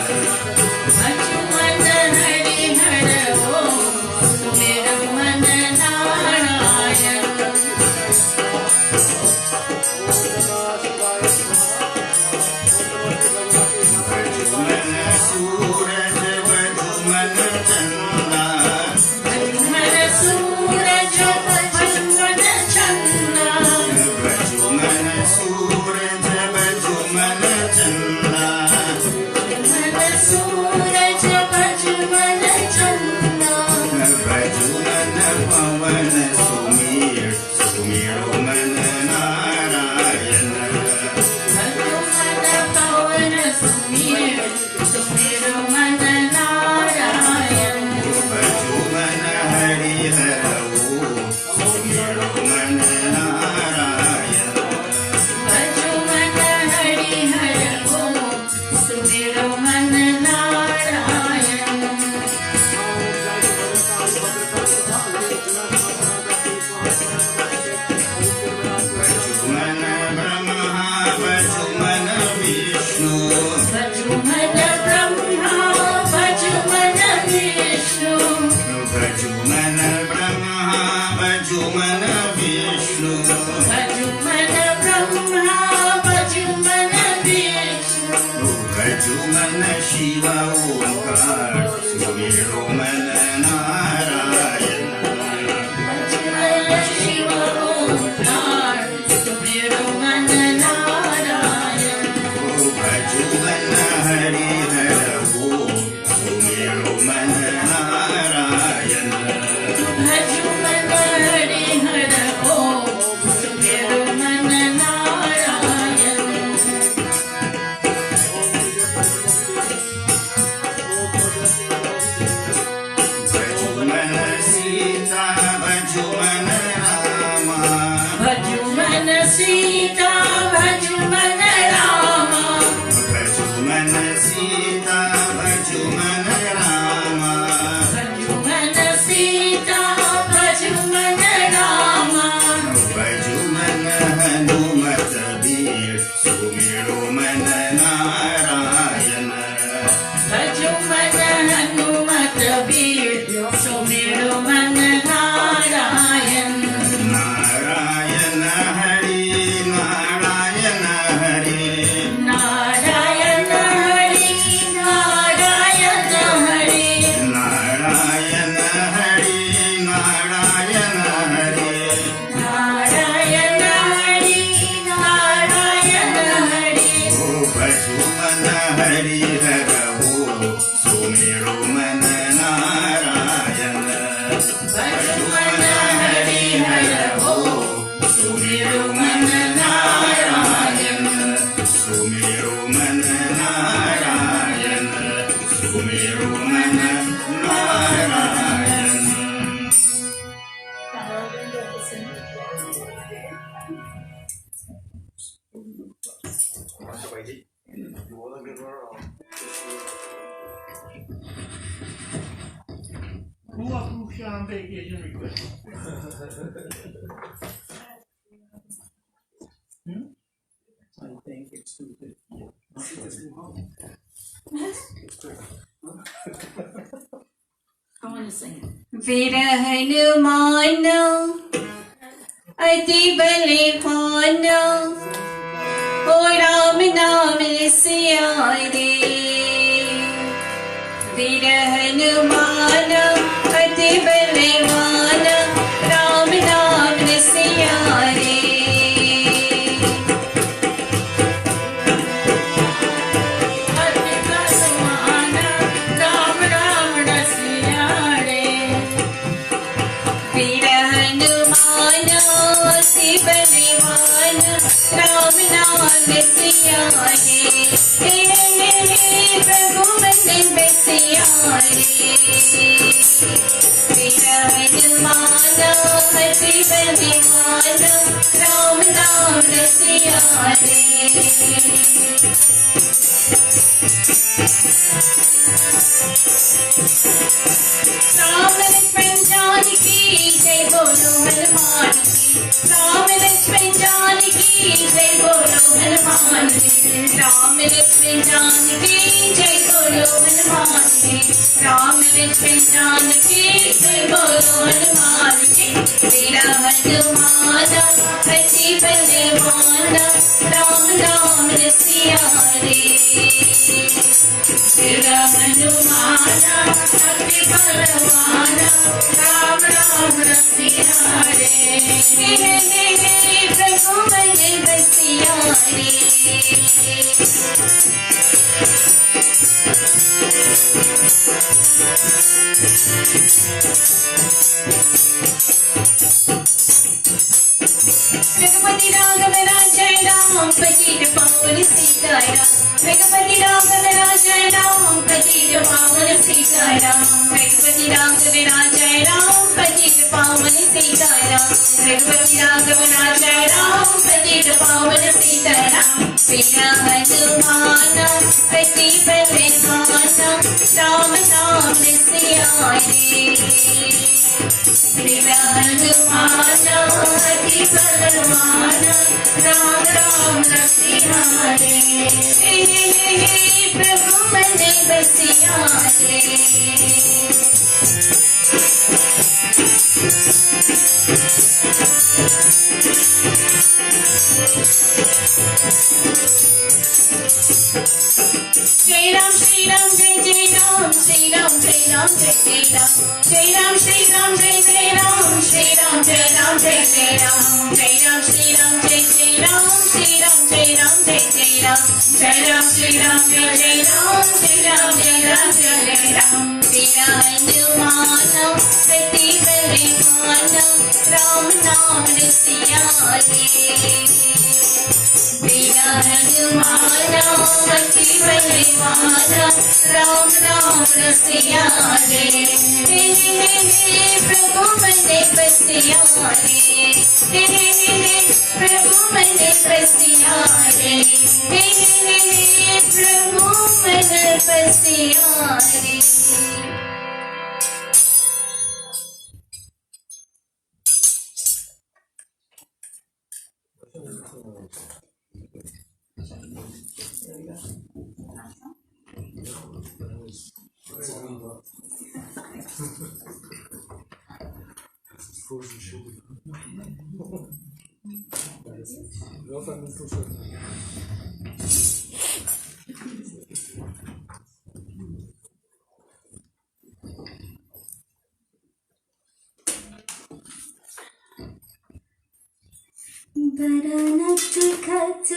Jumana Hari Hara Om Sumiro Mana Narayana Jumana Suraj Vajumana Chanda Jumana Suraj Vajumana Chanda Vajumana Suraj Vajumana Chanda Jumana Suraj Vajumana Chanda Vajumana Pavana Sumir Sumiro Mana Narayana Vajumana Pavana Sumir Sumiro Mana Narayana Vajumana Hari Hara Om Sumiro Mana Narayana Vajumana Hari Hara Om Sumiro Mana Narayana Vajumana Brahma Vajumana Vishnu Vajumana Brahma Vajumana Vishnu Vajumana Brahma Vajumana Vishnu Vajumana Brahma Vajumana Vishnu Vajumana Shiva Omkar Sumiro Mana Narayana Vajumana Shiva Omkar Sumiro Mana Narayana Vajumana Hari Hara Om Sumiro Mana Narayana Vajumana Hari Hara Om Sumiro Mana Narayana Vajumana Sita Vajumana Rama Vajumana Sita Vajumana Rama Vajumana Sita Vajumana Rama Vajumana Sita Vajumana Lakshman Hari हर हो सुमिरो मन नारायण सुमिरो मन नारायण सुमिरो मन Narayan Who approved Shyam vacation request? I think it's too good. I want to sing it. वीर हनुमान अति बलवान ओ राम नाम सियारे वीर हनुमान अति बलवान राम नाम सियारे अति बलवान राम नाम सियारे वीर हनुमान अति बलवान राम नाम सियारे प्रभु बंदे बसियारे वीर हनुमान अति बलवान राम नाम सियारे राम लक्ष्मण जानकी जय बोलो हनुमान जी राम लक्ष्मण जानकी जय बोलो हनुमान जी राम लक्ष्मण जानकी जय बोलो हनुमान जी राम लक्ष्मण जानकी जय बोलो हनुमान जी वीर हनुमान अति बलवान राम नाम सियारे वीर हनुमान अति बलवान राम नाम सियारे प्रभु बने बसियारे रघुपति राघव राजय राम पतित पावन सीताराम रघुपति राघव राजय राम पतित पावन सीताराम रघुपति राघव राजय राम पतित पावन सीताराम रघुपति राघव राजय राम पतित पावन सीताराम वीर हनुमान अति बलवान राम नाम सियारे वीर हनुमान अति बलवान राम नाम सियारे प्रभु बने बसियारे जय राम श्री राम जय जय राम श्री राम जय राम जय जय राम जय राम श्री राम जय जय राम श्री राम जय राम जय जय राम जय राम श्री राम जय जय राम श्री राम जय राम जय जय राम जय राम श्री राम जय जय राम श्री राम जय राम जय जय राम वीर हनुमान अति बलवान राम नाम सियारे वीर हनुमान अति बलवान राम नाम सियारे प्रभु बने बसियारे प्रभु बने बसियारे प्रभु बने बसियारे Frozen sugar. बरनत खत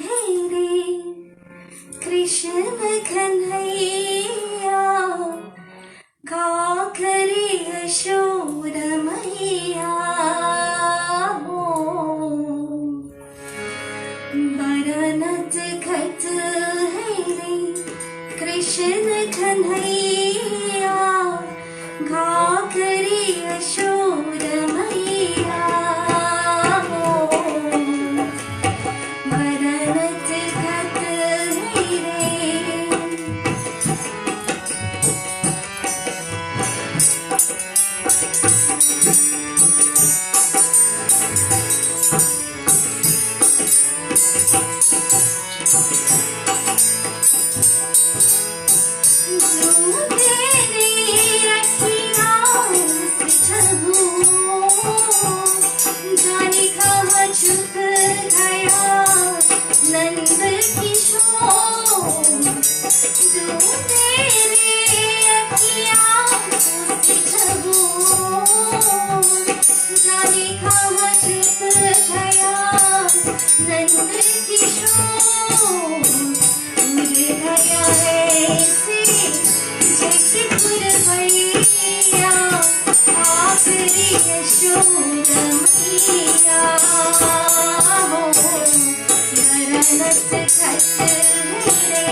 है रे कृष्ण कन्हैया खाकरे यशोद मैया हो बरनत खत है रे कृष्ण कन्हैया खाकरे यशोद मैया हो बरनत खत है रे जाने कहाँ छुप गया नंद किशोर ढूंढे रे अखियाँ से झबूर जाने कहाँ छुप गया नंद किशोर उड़ गया ऐसे जैसे पुरवैया आखिरी यशोद मैया हो बरनत खत है रे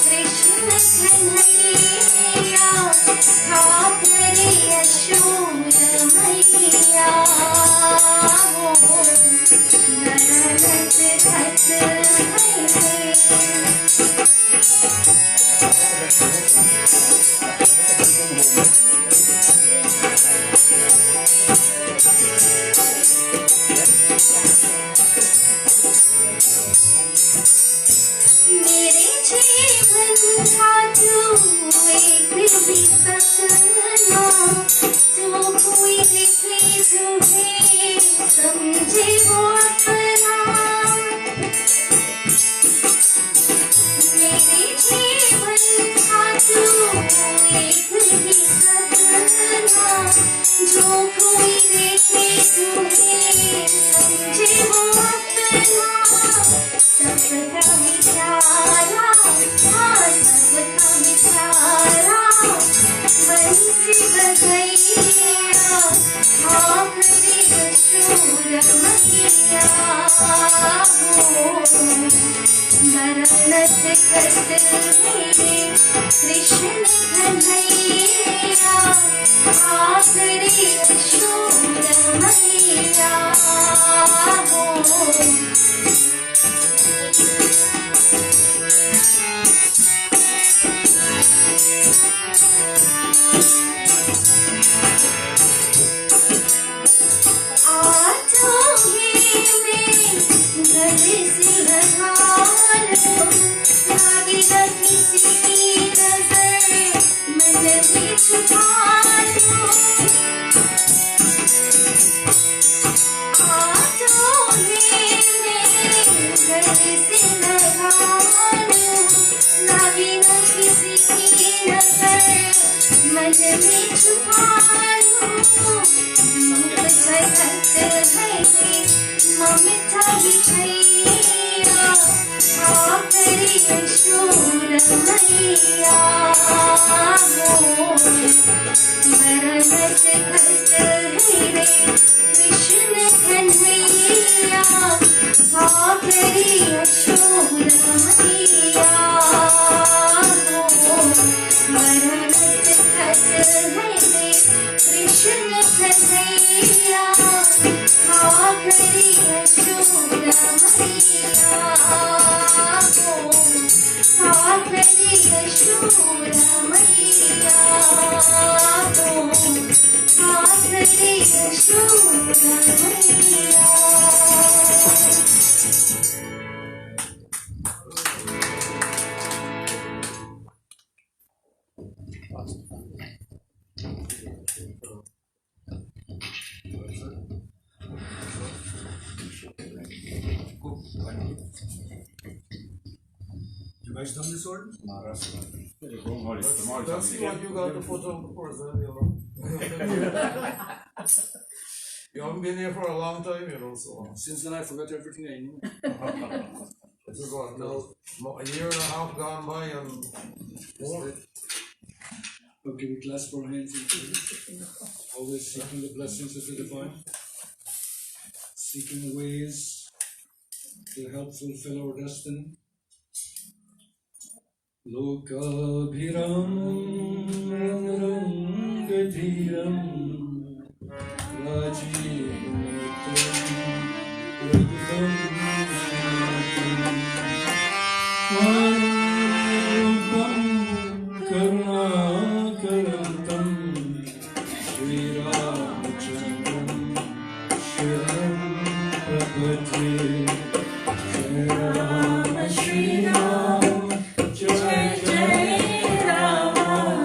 कृष्ण कन्हैया आखिरी यशोद मैया हो बरनत खत है रे मेरे जीवन का तू एक भी सपना जो कोई देखे तुझे समझे वो अपना मेरे जीवन का तू एक भी सपना जो कोई देखे तुझे समझे वो अपना सबका प्यारा हाँ सबका प्यारा बंसी बजैया आखिरी यशोद मैया हो बरनत खत है रे कृष्ण कन्हैया आखिरी यशोद मैया हो मन में छुपा लो धूप झलकत है ममता ही भैया आखिरी यशोद मैया हो बरनत खत है रे कृष्ण कन्हैया आखिरी यशोद मैया हो बरनत खत है रे कृष्ण कन्हैया आखिरी यशोद मैया हो आखिरी यशोद मैया हो आखिरी यशोद मैया You guys done this order? Let's see what you got to put on the person, you know. You haven't been here for a long time, you know, so. Since then I forgot everything I knew. This is what, now, a year and a half gone by and more. Okay, we clasp our hands in prayer. Always seeking the blessings of the divine, seeking ways to help fulfill our destiny. Lokabhiram Rangadhiram Rajivam Rupam Karunakarantam Shri Ramachandram Sharam Prabhate Jai Rama Shri Rama Jai Jai Rama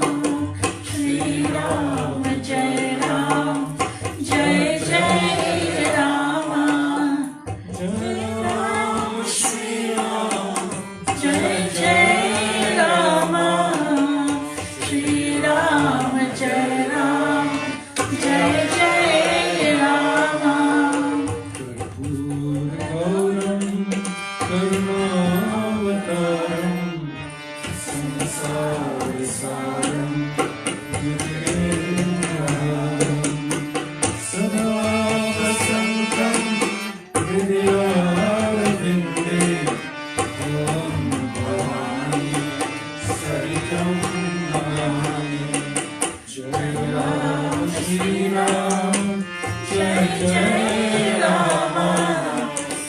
Shri Rama Jai Rama Jai Jai Rama Jai Rama Shri Rama Jai Jai Rama Shri Rama Jai Rama Jai Jai Rama Karpura Gauram Karunavataram Samsara Saram Yudhiraram Sada Vasantam Hridayarvinde Om Bhavani Saritam Namami Jai Ram Shri Ram Jai Jai Rama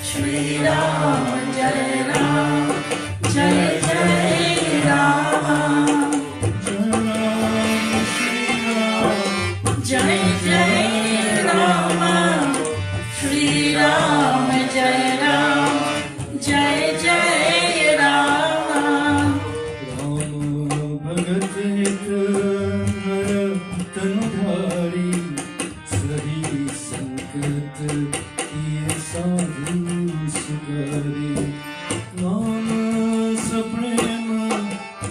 Shri Ram Jai Ram Jai Jai Rama Jai Jai Rama Shri Ram Jai Ram Jai Jai Rama Rama Bhagat Hit Har Tanudhari Sahi Sankat Kiye Sadhu Sugari Nama Saprema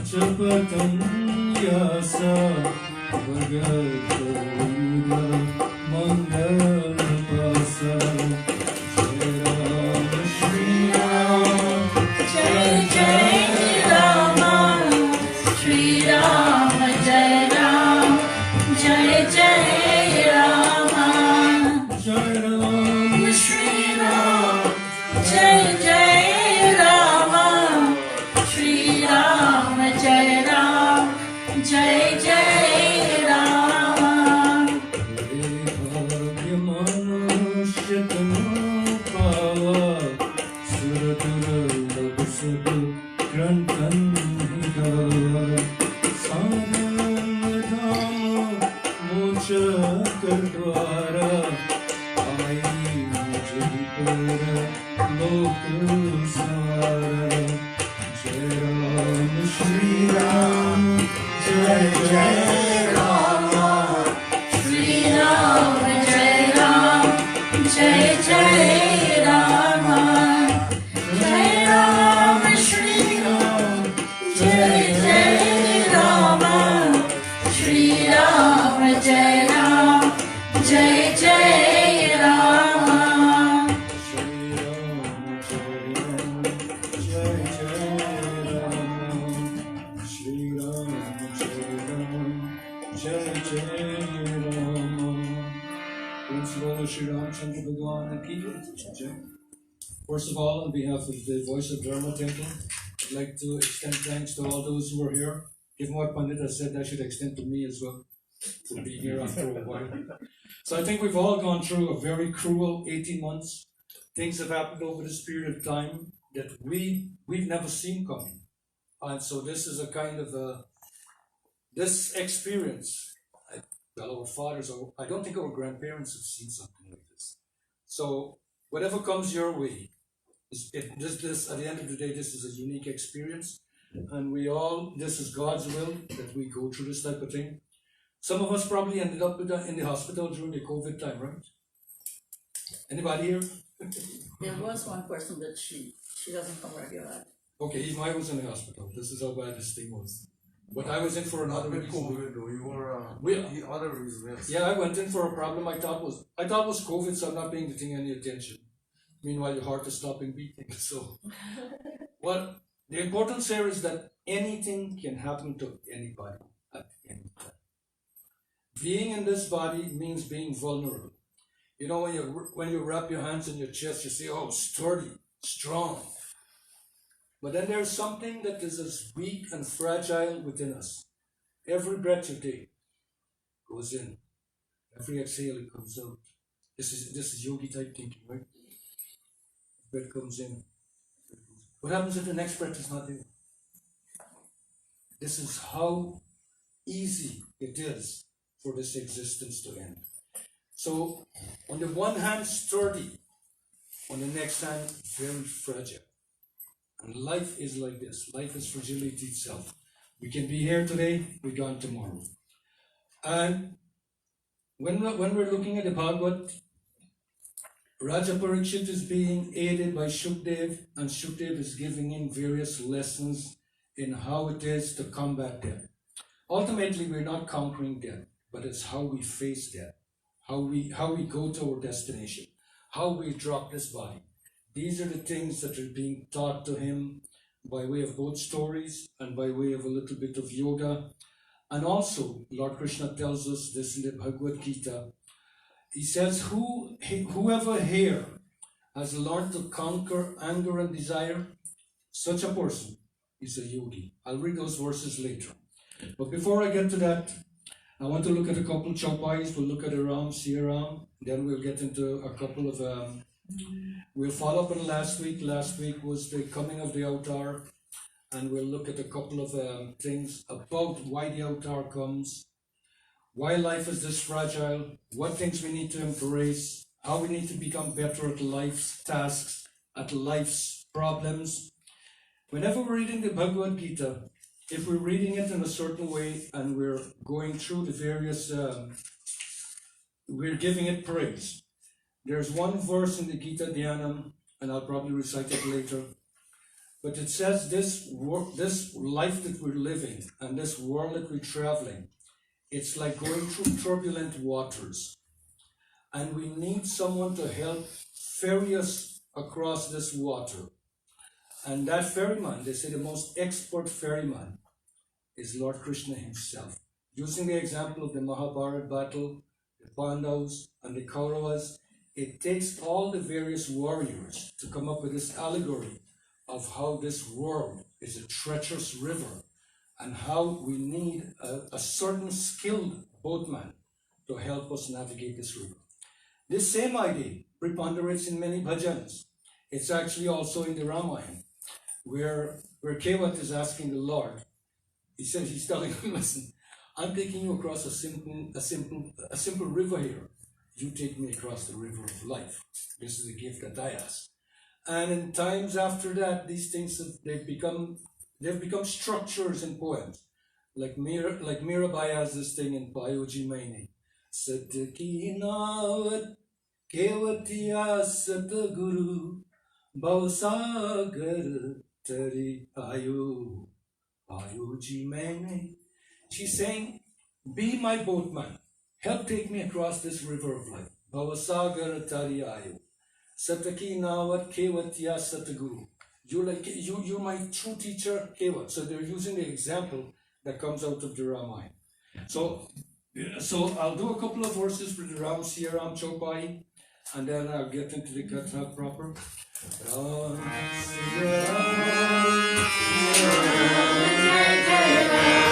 Chapatam Yasa Bhagat Yuga Mangal Pasa Jai Rama Shri Rama Jai Jai Rama Shri Rama Jai Rama Jai Jai Rama Jai Rama Shri Rama Jai Jai Rama Shri Rama Jai Rama Jai Jai Rama Shri Ram Jai Jai Rama Shri Ram Jai Ram Jai Jai Rama Jai Ram Shri Ram Jai Jai Rama Shri Ram Jai Ram Jai Jai Rama Shri Ram Jai Ram Shri Ram Jai Rama Principal Shri Ramchandra Bhagwan Ki Jai. First of all, on behalf of the Voice of Dharma Temple, I'd like to extend thanks to all those who are here. Given what Pandit has said, that should extend to me as well, to be here after a while. So I think we've all gone through a very cruel 18 months. Things have happened over this period of time that we've never seen coming. And so this is a kind of this experience, well, our fathers, I don't think our grandparents have seen something like this. So whatever comes your way, this at the end of the day, this is a unique experience. And this is God's will that we go through this type of thing. Some of us probably ended up in the hospital during the COVID time, right? Anybody here? There was one person that she doesn't come regularly. Okay, even I was in the hospital. This is how bad this thing was. But I was in for another reason. COVID though, you were the other reason, yes. Yeah, I went in for a problem I thought was COVID, so I'm not paying the thing any attention. Meanwhile, your heart is stopping beating. So, well, the importance here is that anything can happen to anybody at any time. being in this body means being vulnerable. You know, when you wrap your hands in your chest, you say, oh, sturdy, strong. But then there's something that is as weak and fragile within us. Every breath you take goes in. Every exhale it comes out. This is yogi type thinking, right? Breath comes in. What happens if the next breath is not there? This is how easy it is for this existence to end. So, on the one hand, sturdy. On the next hand, very fragile. And life is like this. Life is fragility itself. We can be here today, we're gone tomorrow. And when we're looking at the Bhagavad, Raja Parikshit is being aided by Shukdev, and Shukdev is giving him various lessons in how it is to combat death. Ultimately, we're not conquering death, but it's how we face death, how we go to our destination, how we drop this body. These are the things that are being taught to him by way of both stories and by way of a little bit of yoga. And also, Lord Krishna tells us this in the Bhagavad Gita. He says, whoever here has learned to conquer anger and desire, such a person is a yogi. I'll read those verses later. But before I get to that, I want to look at a couple of chopais. We'll look at Ram, Siya Ram. Then we'll get into a couple of... we'll follow up on last week. Last week was the coming of the avatar. And we'll look at a couple of things about why the avatar comes, why life is this fragile, what things we need to embrace, how we need to become better at life's tasks, at life's problems. Whenever we're reading the Bhagavad Gita, if we're reading it in a certain way and we're going through the various, we're giving it praise. There's one verse in the Gita Dhyanam, and I'll probably recite it later, but it says this life that we're living and this world that we're traveling, it's like going through turbulent waters. And we need someone to help ferry us across this water. And that ferryman, they say the most expert ferryman, is Lord Krishna himself. Using the example of the Mahabharata battle, the Pandavas and the Kauravas, it takes all the various warriors to come up with this allegory of how this world is a treacherous river and how we need a certain skilled boatman to help us navigate this river. This same idea preponderates in many bhajans. It's actually also in the Ramayana, where Kevat is asking the Lord. He says, he's telling him, listen, I'm taking you across a simple river here. You take me across the river of life. This is the gift that I ask. And in times after that, these things they've become structures in poems. Like Mirabai has this thing in Payoji Maini. Sataki navat kevatiya satguru bhavasagar tari ayo Payoji Maini. She's saying, be my boatman. Help take me across this river of life. Bhavasagar tari ayo. Sataki navat kevatya satguru. You're my true teacher, Kevat. So they're using the example that comes out of the Ramayana. So I'll do a couple of verses for the Ram, Siya Ram, Chopai, and then I'll get into the Katha proper. Ram, Siya Ram, Siya Ram, Jai Jai Ram.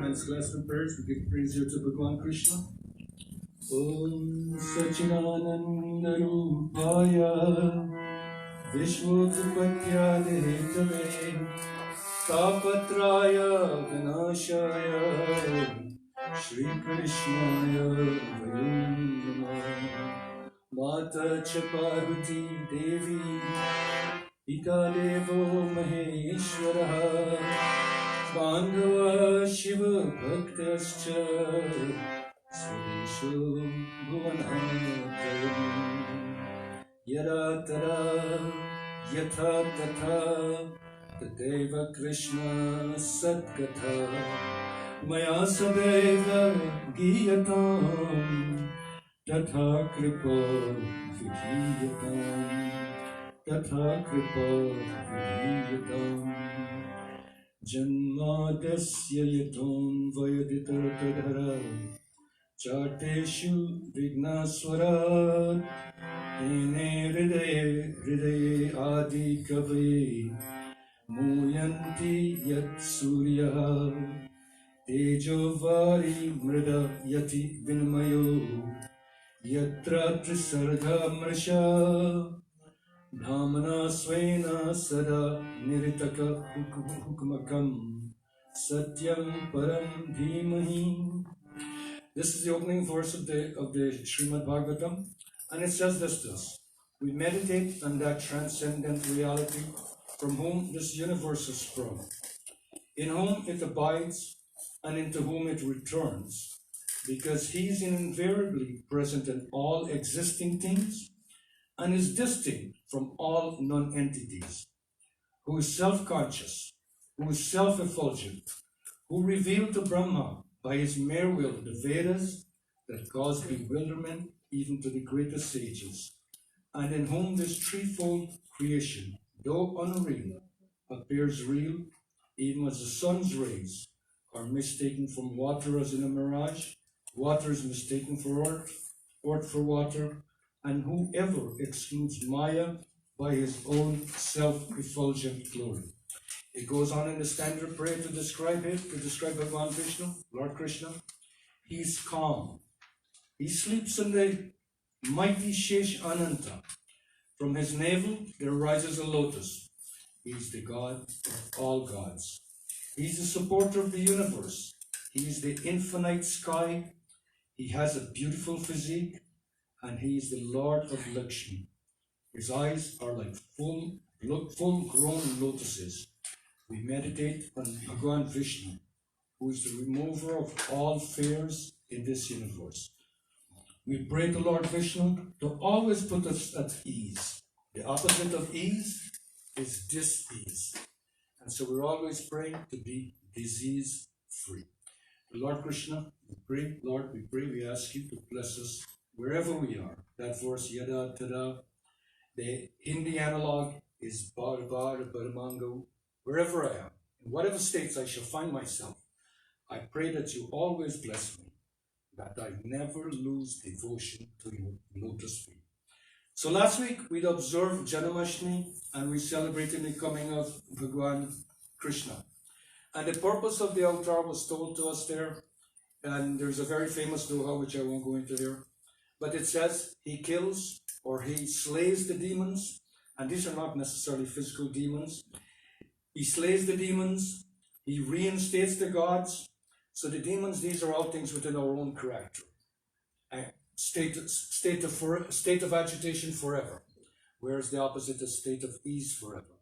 Men's last prayers, we give praise here to Bhagwan Krishna. Om Sachidananda Rupaya Vishwotpatyade Hetave Tapatraya Vinashaya Shri Krishnaya Vayum Namah Mata Chaparvati Devi Pita Devo Maheshwara Pandava Shiva Bhaktascha Swadesu Bhuvanataram Yada Tara Yatha Tatha Tadeva Krishna Satgatha Maya Sadeva Giyatam Tatha Kripa Vigiyatam Tatha Kripa Vigiyatam Janmadasya Yaton Vayaditartadhara Charteshu Vignaswara Tene Hridaye Adi Kavi Muyanti Yat Surya Tejovari Mrida Yati Vinmayo Yatra Trisarga Mrsha Dhamana Svena Sada Niritaka Hukmakam Satyam Param Dhimahi. This is the opening verse of the Srimad Bhagavatam, and it says this to us. We meditate on that transcendent reality from whom this universe is sprung, in whom it abides and into whom it returns, because he is invariably present in all existing things and is distinct from all non-entities, who is self-conscious, who is self-effulgent, who revealed to Brahma by his mere will the Vedas that cause bewilderment even to the greatest sages, and in whom this threefold creation, though unreal, appears real, even as the sun's rays are mistaken from water as in a mirage, water is mistaken for earth, earth for water, and whoever excludes Maya by his own self-effulgent glory. It goes on in the standard prayer to describe him, to describe Bhagavan Vishnu, Lord Krishna. He's calm. He sleeps in the mighty Shesh Ananta. From his navel there rises a lotus. He's the God of all gods. He's the supporter of the universe. He's the infinite sky. He has a beautiful physique, and he is the Lord of Lakshmi. His eyes are like full-grown lotuses. We meditate on Bhagavan Vishnu, who is the remover of all fears in this universe. We pray to Lord Vishnu to always put us at ease. The opposite of ease is dis-ease. And so we're always praying to be disease-free. Lord Krishna, we pray, Lord, we pray, we ask you to bless us wherever we are. That verse, Yada Tada, the Hindi analog is Bar Bar Baramango. Wherever I am, in whatever states I shall find myself, I pray that you always bless me, that I never lose devotion to your lotus feet. So last week we observed Janmashtami and we celebrated the coming of Bhagwan Krishna. And the purpose of the altar was told to us there, and there's a very famous doha which I won't go into here, but it says he kills or he slays the demons, and these are not necessarily physical demons. He slays the demons, he reinstates the gods. So the demons, these are all things within our own character. state of agitation forever, whereas the opposite is state of ease forever.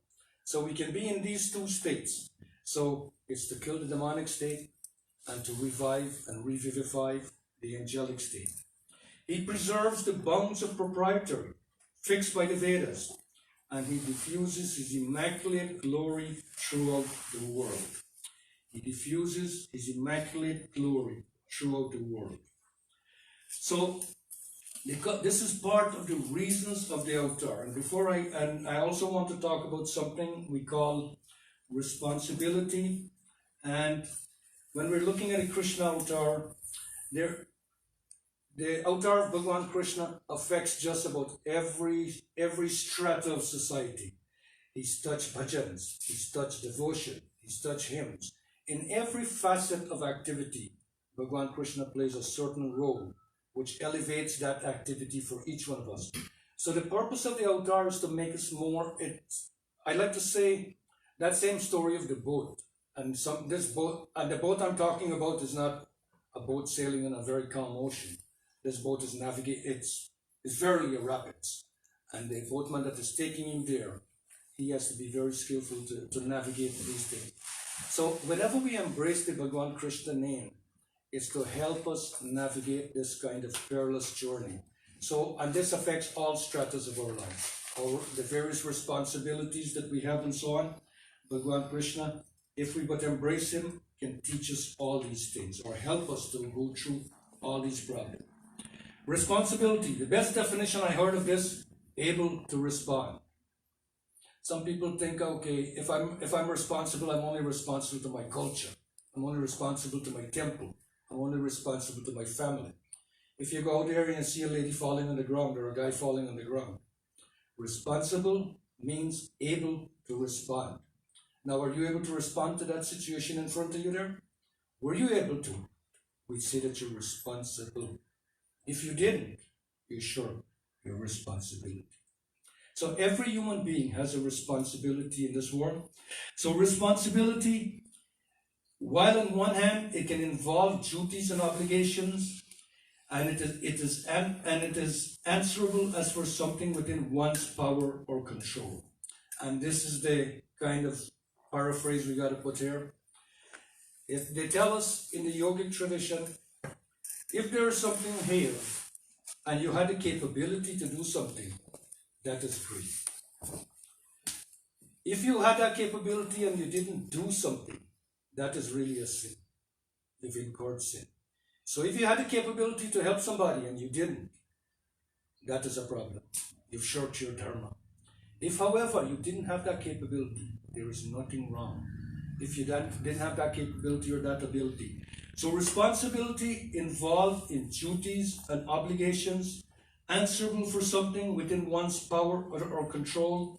So we can be in these two states. So it's to kill the demonic state and to revive and revivify the angelic state. He preserves the bounds of propriety fixed by the Vedas, and he diffuses his immaculate glory throughout the world. He diffuses his immaculate glory throughout the world. So this is part of the reasons of the altar. And I also want to talk about something we call responsibility. And when we're looking at a Krishna altar, the altar of Bhagavan Krishna affects just about every strata of society. He's touched bhajans, he's touched devotion, he's touched hymns. In every facet of activity, Bhagavan Krishna plays a certain role which elevates that activity for each one of us. So the purpose of the altar is to make us more, I like to say that same story of the boat. And the boat I'm talking about is not a boat sailing in a very calm ocean. This boat is it's verily a rapids. And the boatman that is taking him there, he has to be very skillful to navigate these things. So whenever we embrace the Bhagavan Krishna name, it's to help us navigate this kind of perilous journey. So, and this affects all stratas of our life, the various responsibilities that we have and so on. Bhagavan Krishna, if we but embrace him, can teach us all these things or help us to go through all these problems. Responsibility, the best definition I heard of this, able to respond. Some people think, okay, if I'm responsible, I'm only responsible to my culture. I'm only responsible to my temple. I'm only responsible to my family. If you go out there and see a lady falling on the ground or a guy falling on the ground, responsible means able to respond. Now, are you able to respond to that situation in front of you there? Were you able to? We'd say that you're responsible. If you didn't, you're sure your responsibility. So every human being has a responsibility in this world. So responsibility, while on one hand it can involve duties and obligations, and it is answerable as for something within one's power or control. And this is the kind of paraphrase we got to put here. If they tell us in the yogic tradition, if there is something here and you had the capability to do something, that is free. If you had that capability and you didn't do something, that is really a sin. You've incurred sin. So if you had the capability to help somebody and you didn't, that is a problem. You've shirked your dharma. If, however, you didn't have that capability, there is nothing wrong. If you didn't have that capability or that ability. So responsibility involved in duties and obligations, answerable for something within one's power or control,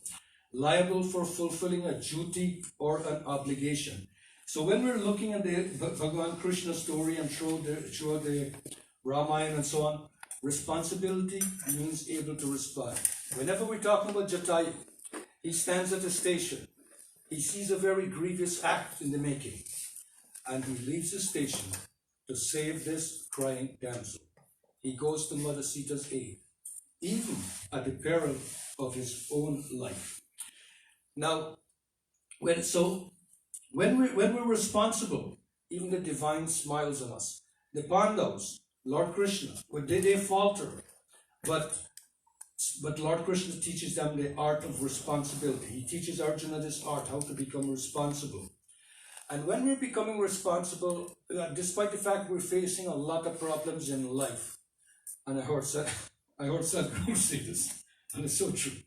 liable for fulfilling a duty or an obligation. So when we're looking at the Bhagavan Krishna story and through the Ramayana and so on, responsibility means able to respond. Whenever we're talking about Jatayu, he stands at a station. He sees a very grievous act in the making, and he leaves the station to save this crying damsel. He goes to Mother Sita's aid, even at the peril of his own life. Now, when we're responsible, even the divine smiles on us. The Pandavas, Lord Krishna, they falter, but Lord Krishna teaches them the art of responsibility. He teaches Arjuna this art, how to become responsible. And when we're becoming responsible, despite the fact we're facing a lot of problems in life, and I heard Sadhguru say this, and it's so true.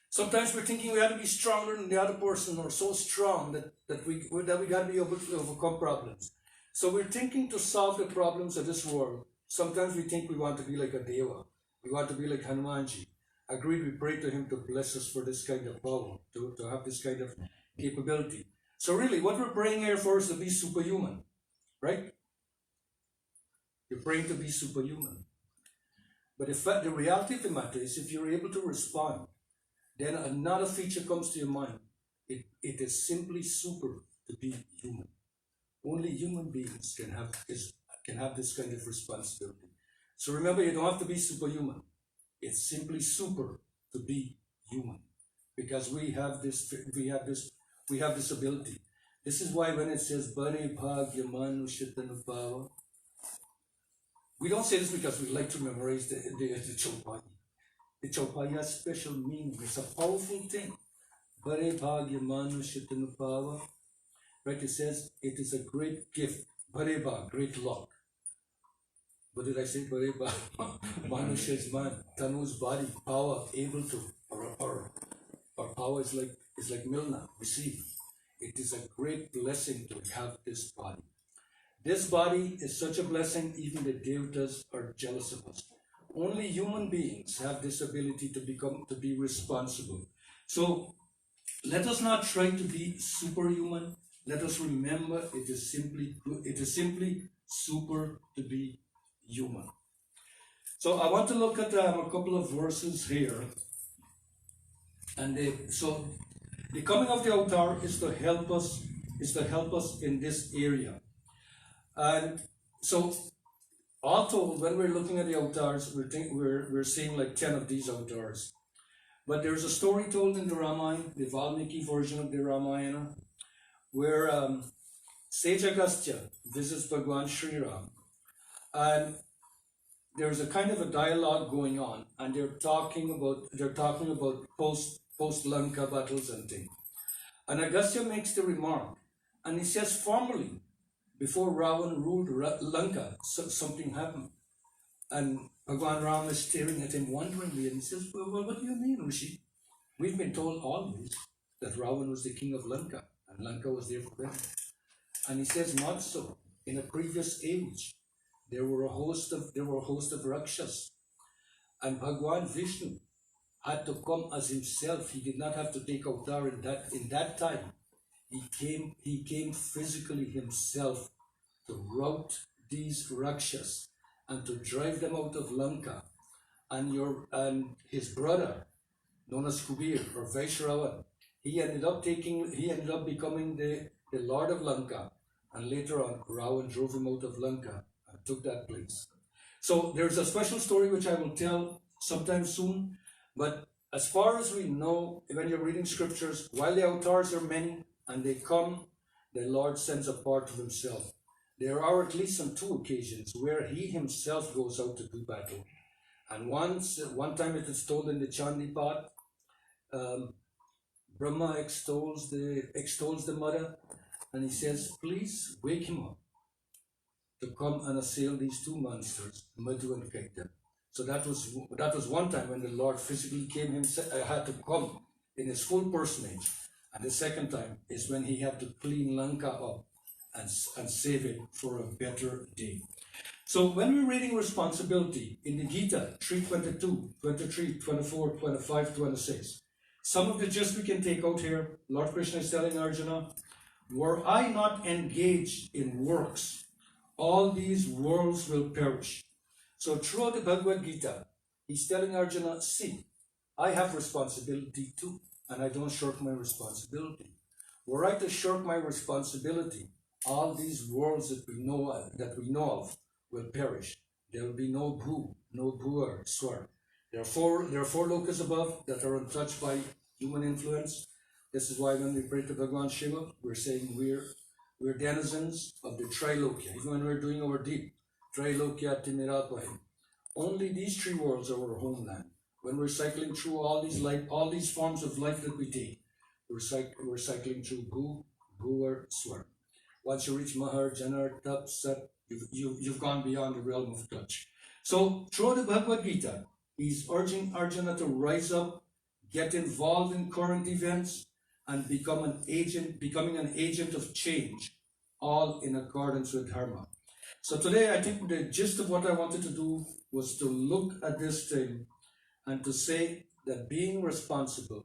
Sometimes we're thinking we have to be stronger than the other person, or so strong that we got to be able to overcome problems. So we're thinking to solve the problems of this world. Sometimes we think we want to be like a deva. We want to be like Hanumanji. Agreed, we pray to him to bless us for this kind of power, to have this kind of capability. So really, what we're praying here for is to be superhuman, right? You're praying to be superhuman. But the reality of the matter is, if you're able to respond, then another feature comes to your mind. It is simply super to be human. Only human beings can have this kind of responsibility. So remember, you don't have to be superhuman. It's simply super to be human, because we have this ability. This is why when it says Bane Bhagya Manushitanupava, we don't say this because we like to memorize the Chaupaya. The Chaupaya has special meaning. It's a powerful thing. Bane Bhagya Manushitanupava. Right? It says it is a great gift. Bareba, great luck. What did I say? Bareba, Manusha's man, Tanu's body, power, able to, or power is like Milna, receive. It is a great blessing to have this body. This body is such a blessing, even the Devatas are jealous of us. Only human beings have this ability to be responsible. So let us not try to be superhuman. Let us remember it is simply super to be human. So I want to look at a couple of verses here. And so the coming of the altar is to help us in this area. And so all told, when we're looking at the altars, we're seeing like 10 of these altars. But there's a story told in the Ramayana, the Valmiki version of the Ramayana, where Sage Agastya visits Bhagwan Sri Ram, and there's a kind of a dialogue going on, and they're talking about post Lanka battles and things. And Agastya makes the remark, and he says, formerly, before Ravan ruled Lanka, something happened, and Bhagwan Ram is staring at him wonderingly, and he says, well, what do you mean, Rishi? We've been told always that Ravan was the king of Lanka, and Lanka was there for them. And he says, not so. In a previous age, there were a host of Rakshas, and Bhagwan Vishnu had to come as himself. He did not have to take avatar in that time. He came physically himself to rout these Rakshas and to drive them out of Lanka. And his brother, known as Kubir or Vaishravan, he ended up becoming the Lord of Lanka, and later on Ravan drove him out of Lanka and took that place. So there's a special story which I will tell sometime soon, but as far as we know, when you're reading scriptures, while the altars are many and they come, the Lord sends a part of himself. There are at least on 2 occasions where he himself goes out to do battle. And one time it is told in the Chandipat, Brahma extols the mother, and he says, please wake him up to come and assail these 2 monsters, Madhu and Kaita. So that was one time when the Lord physically had to come in his full personage. And the second time is when he had to clean Lanka up and save it for a better day. So when we're reading responsibility in the Gita, 3:22, 23, 24, 25, 26, some of the gist we can take out here, Lord Krishna is telling Arjuna, were I not engaged in works, all these worlds will perish. So throughout the Bhagavad Gita, he's telling Arjuna, see, I have responsibility too, and I don't shirk my responsibility. Were I to shirk my responsibility, all these worlds that we know of will perish. There will be no Bhu, no Bhuar, Swar. There are four lokas above that are untouched by human influence. This is why when we pray to Bhagwan Shiva, we're saying we're denizens of the Trilokya. Even when we're doing our deep, Trilokya Timiratvahi. Only these 3 worlds are our homeland. When we're cycling through all these forms of life that we take, we're cycling through Bhu, Bhuar, Swar. Once you reach Mahar, Janar, Tap, Sat, you've gone beyond the realm of touch. So through the Bhagavad Gita, he's urging Arjuna to rise up, get involved in current events, and becoming an agent of change, all in accordance with Dharma. So today, I think the gist of what I wanted to do was to look at this thing and to say that being responsible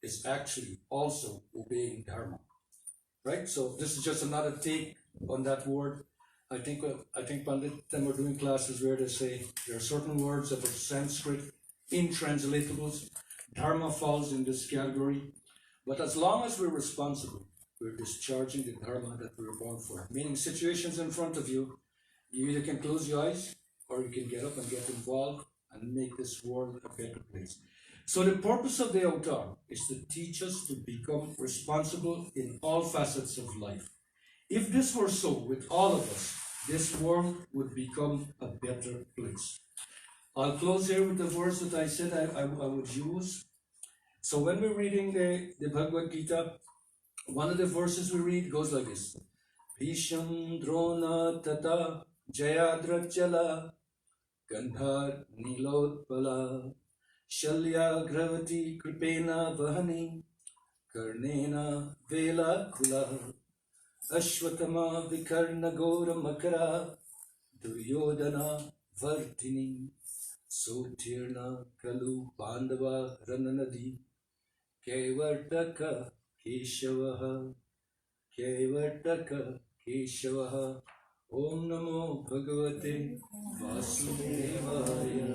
is actually also obeying Dharma. Right? So this is just another take on that word. I think Pandit, them are doing classes where they say there are certain words that are Sanskrit intranslatables. Dharma falls in this category. But as long as we're responsible, we're discharging the Dharma that we were born for. Meaning situations in front of you, you either can close your eyes or you can get up and get involved and make this world a better place. So the purpose of the altar is to teach us to become responsible in all facets of life. If this were so with all of us, this world would become a better place. I'll close here with the verse that I said I would use. So when we're reading the Bhagavad Gita, one of the verses we read goes like this. Bhisham Drona Tata Jayadrachala Gandhar Nilotpala Shalya Gravati Kripena Vahani Karnena Vela Kula Ashwatama Vikarna Gora Makara Duryodhana Vartini Sotirna Kalu Pandava Rananadi Kevartaka Keshavaha Kevartaka Keshavaha Om Namo Bhagavate Vasudevaya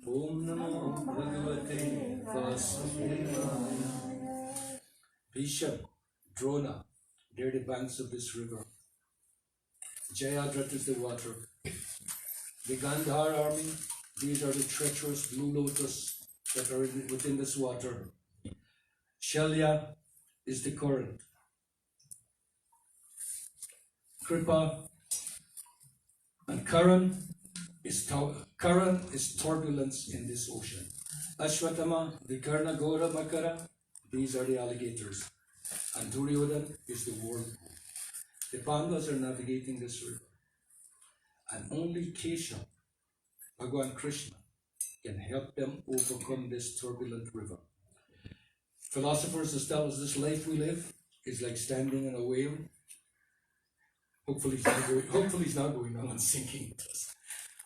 Om Namo Bhagavate Vasudevaya. Bhisham, Drona, they're the banks of this river. Jayadrat is the water. The Gandhar army, these are the treacherous blue lotus that are within this water. Shalya is the current. Kripa and Karan is turbulence in this ocean. Ashwatthama, Vikarna, Gora, Makara, these are the alligators. And Duryodhana is the whirlpool. The Pandavas are navigating this river. And only Kesha, Bhagwan Krishna, can help them overcome this turbulent river. Philosophers tell us this life we live is like standing in a whale. Hopefully it's not going down and sinking to us.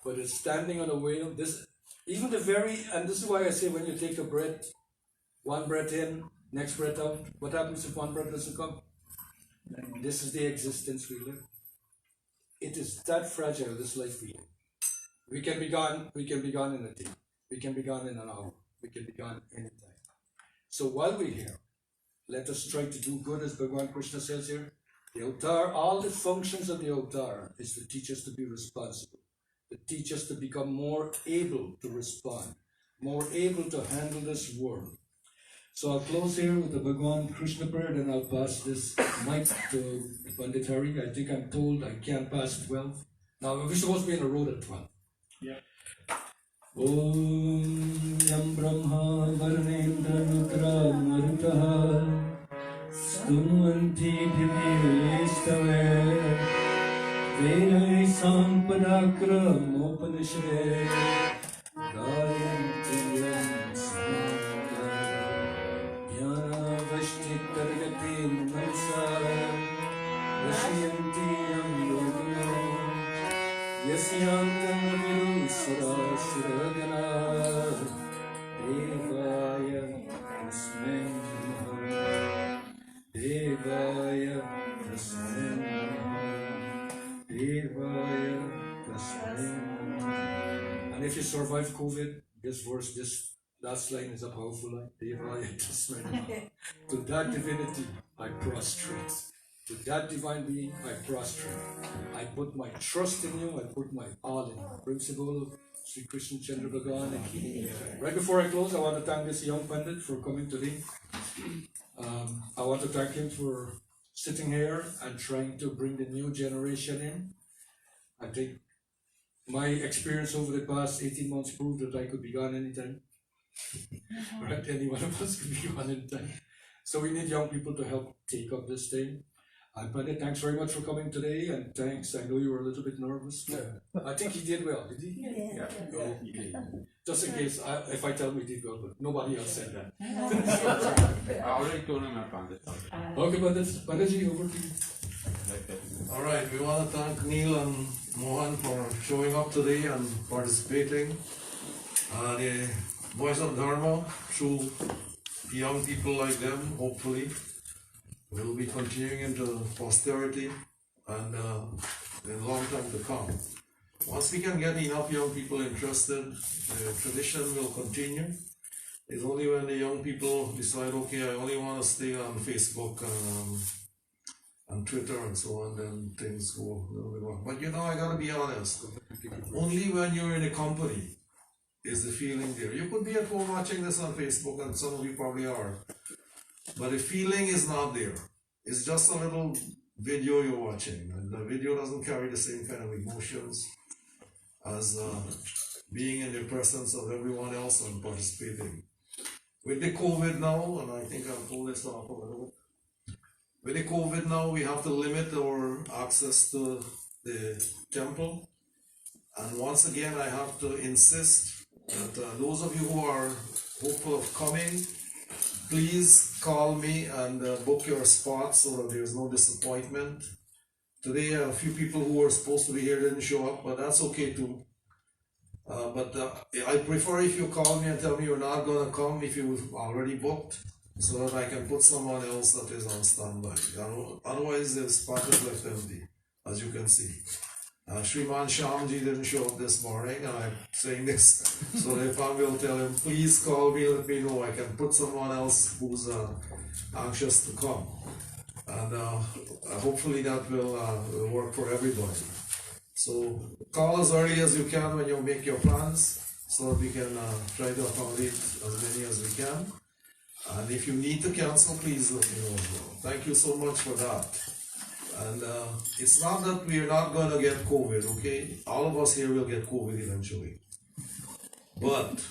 But it's standing on a whale. This is why I say when you take a breath, one breath in, next breath out, what happens if one breath doesn't come? This is the existence we live. It is that fragile, this life we live. We can be gone in a day. We can be gone in an hour. We can be gone anytime. So while we're here, let us try to do good, as Bhagwan Krishna says here. The avatar, all the functions of the avatar is to teach us to be responsible, to teach us to become more able to respond, more able to handle this world. So I'll close here with the Bhagwan Krishna prayer, and I'll pass this mic to Pandit Hari. I think I'm told I can't pass 12. Now, we're supposed to be in a road at 12. Yeah. Om Yam Brahma Varnendra Nudra Marutaha Stunvanti Divyestave Vere Sampadakra Mopanishade Gayanti Yam Samanta Jnana Vashti Kargati Namsa Vashyanti Yam Yogino Yasyantam Viru Sarasiragana Devaya Tasmai Namaha Devaya Tasmai Namaha Devaya Tasmai Namaha. And if you survive COVID, this verse, this last line is a powerful line. Devaya Tasmai Namaha. To that divinity I prostrate. To that divine being, I prostrate. I put my trust in you, I put my all in you. Principle of Sri Krishna Chandra Bhagavan. Right before I close, I want to thank this young Pandit for coming today. I want to thank him for sitting here and trying to bring the new generation in. I think my experience over the past 18 months proved that I could be gone anytime. Right? Any one of us could be gone anytime. So we need young people to help take up this thing. And Pandit, thanks very much for coming today, and thanks. I know you were a little bit nervous. But I think he did well. Did he? Yeah. Oh, he did. Just in case, if I tell him he did well, but nobody else said that. I already told him I found it. Okay, Panditji, over to you. All right, we want to thank Neil and Mohan for showing up today and participating. The Voice of Dharma, through young people like them, hopefully, will be continuing into posterity and in long time to come. Once we can get enough young people interested, the tradition will continue. It's only when the young people decide, okay, I only want to stay on Facebook and Twitter and so on, then things go a little bit wrong. But I gotta be honest, only when you're in a company is the feeling there. You could be at home watching this on Facebook, and some of you probably are, but the feeling is not there. It's just a little video you're watching, and the video doesn't carry the same kind of emotions as being in the presence of everyone else and participating. With the COVID now, and I think I'll pull this off a little bit. With the COVID now, we have to limit our access to the temple. And once again, I have to insist that those of you who are hopeful of coming, please call me and book your spot so that there's no disappointment. Today, a few people who were supposed to be here didn't show up, but that's okay too. But I prefer if you call me and tell me you're not going to come if you've already booked, so that I can put someone else that is on standby. Otherwise, the spot is left empty, as you can see. Sriman Shamji didn't show up this morning, and I'm saying this so that if I will tell him, please call me, let me know. I can put someone else who's anxious to come. And hopefully that will work for everybody. So call as early as you can when you make your plans, so that we can try to accommodate as many as we can. And if you need to cancel, please let me know as well. Thank you so much for that. And it's not that we're not going to get COVID, okay? All of us here will get COVID eventually. But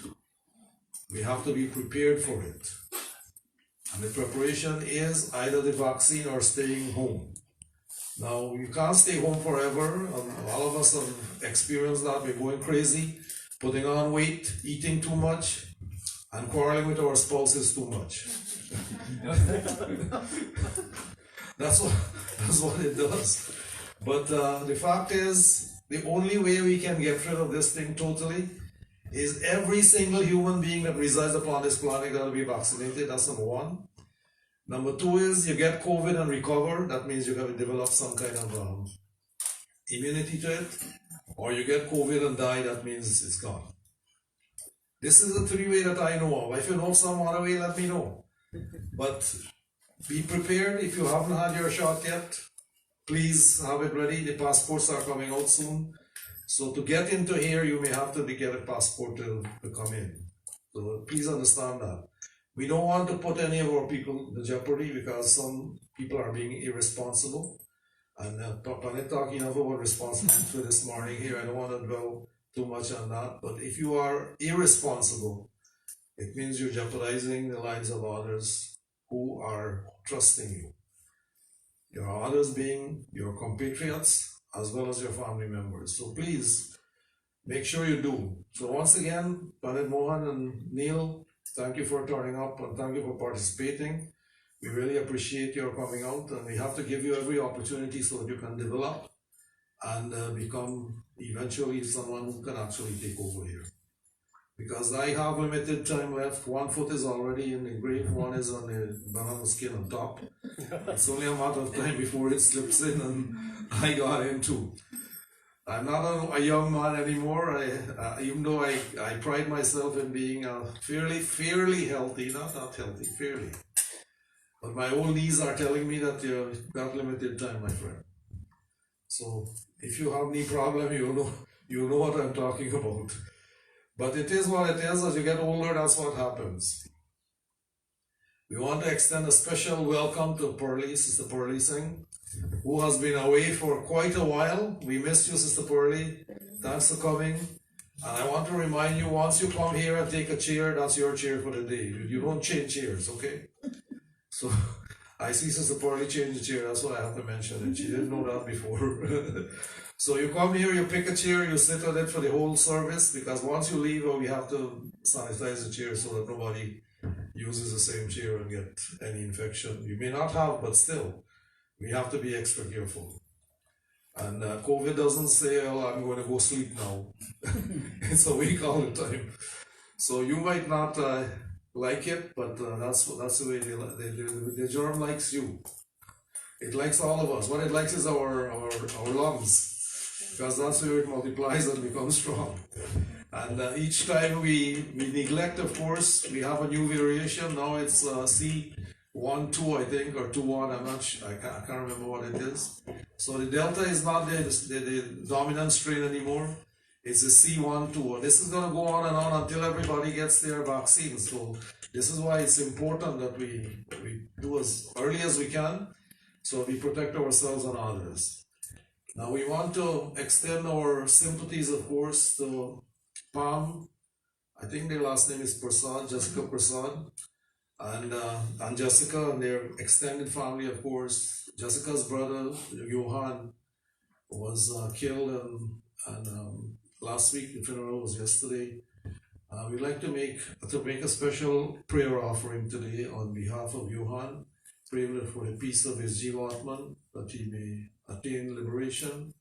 we have to be prepared for it. And the preparation is either the vaccine or staying home. Now, you can't stay home forever. All of us have experienced that. We're going crazy, putting on weight, eating too much, and quarreling with our spouses too much. That's what it does. But the fact is, the only way we can get rid of this thing totally is every single human being that resides upon this planet got to be vaccinated. That's number one. Number two is you get COVID and recover. That means you have to develop some kind of immunity to it. Or you get COVID and die. That means it's gone. This is the three ways that I know of. If you know some other way, let me know. But be prepared. If you haven't had your shot yet, please have it ready. The passports are coming out soon. So to get into here, you may have to get a passport to come in. So please understand that. We don't want to put any of our people in jeopardy because some people are being irresponsible. And I'm talking enough about responsibility for this morning here. I don't want to dwell too much on that. But if you are irresponsible, it means you're jeopardizing the lives of others who are trusting you. Your others being your compatriots as well as your family members. So please make sure you do. So once again, Pandit Mohan and Neil, thank you for turning up and thank you for participating. We really appreciate your coming out, and we have to give you every opportunity so that you can develop and become eventually someone who can actually take over here. Because I have limited time left. One foot is already in the grave, one is on the banana skin on top. It's only a matter of time before it slips in and I got in too. I'm not a young man anymore, even though I pride myself in being fairly healthy, not healthy, fairly. But my old knees are telling me that you've got limited time, my friend. So if you have knee problem, you know what I'm talking about. But it is what it is. As you get older, that's what happens. We want to extend a special welcome to Pearlie, Sister Pearlie Singh, who has been away for quite a while. We missed you, Sister Pearlie. Thanks for coming. And I want to remind you, once you come here and take a chair, that's your chair for the day. You don't change chairs, okay? So I see Sister Pearlie change the chair. That's what I have to mention. And she didn't know that before. So you come here, you pick a chair, you sit on it for the whole service, because once you leave, we have to sanitize the chair so that nobody uses the same chair and get any infection. You may not have, but still, we have to be extra careful. And COVID doesn't say, oh, I'm going to go sleep now. It's a week all the time. So you might not like it, but that's the way the germ likes you. It likes all of us. What it likes is our lungs, because that's where it multiplies and becomes strong. And each time we neglect, of course, we have a new variation. Now it's C12, I think, or 21. I'm not sure. I can't remember what it is. So the Delta is not the dominant strain anymore. It's a C1 tour. This is going to go on and on until everybody gets their vaccine. So this is why it's important that we do as early as we can, so we protect ourselves and others. Now we want to extend our sympathies, of course, to Pam. I think their last name is Prasad, Jessica Prasad, and Jessica and their extended family, of course. Jessica's brother, Johan, was killed, and last week the funeral was yesterday. We'd like to make a special prayer offering today on behalf of Johan, praying for the peace of his Jivatman, that he may attain liberation.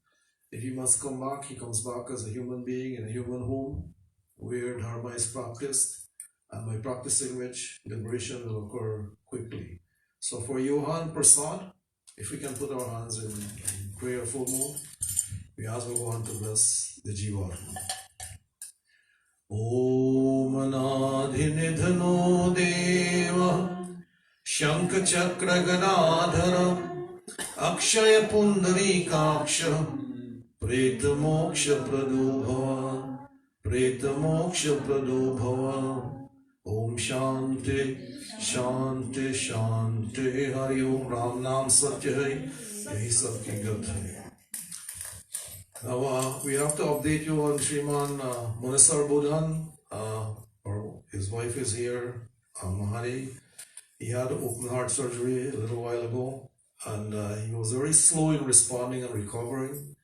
If he must come back, he comes back as a human being in a human home, where Dharma is practiced, and by practicing which liberation will occur quickly. So for Johan Prasad, if we can put our hands in prayerful mode, we ask Bhagavan to bless the Jivatma. Om Anadhinidhano Deva Shankha Chakra Ganadharam Akshaya Pundarikaksha Preta Moksha Pradubhava Preta Moksha Pradubhava. Om Shanti Shanti Shanti Hari Om Ram Nam Satya Hai Yahi Sabki Gat Hai. Now we have to update you on Shriman Munisar Bodhan. Or his wife is here, Mahari. He had open heart surgery a little while ago, and he was very slow in responding and recovering.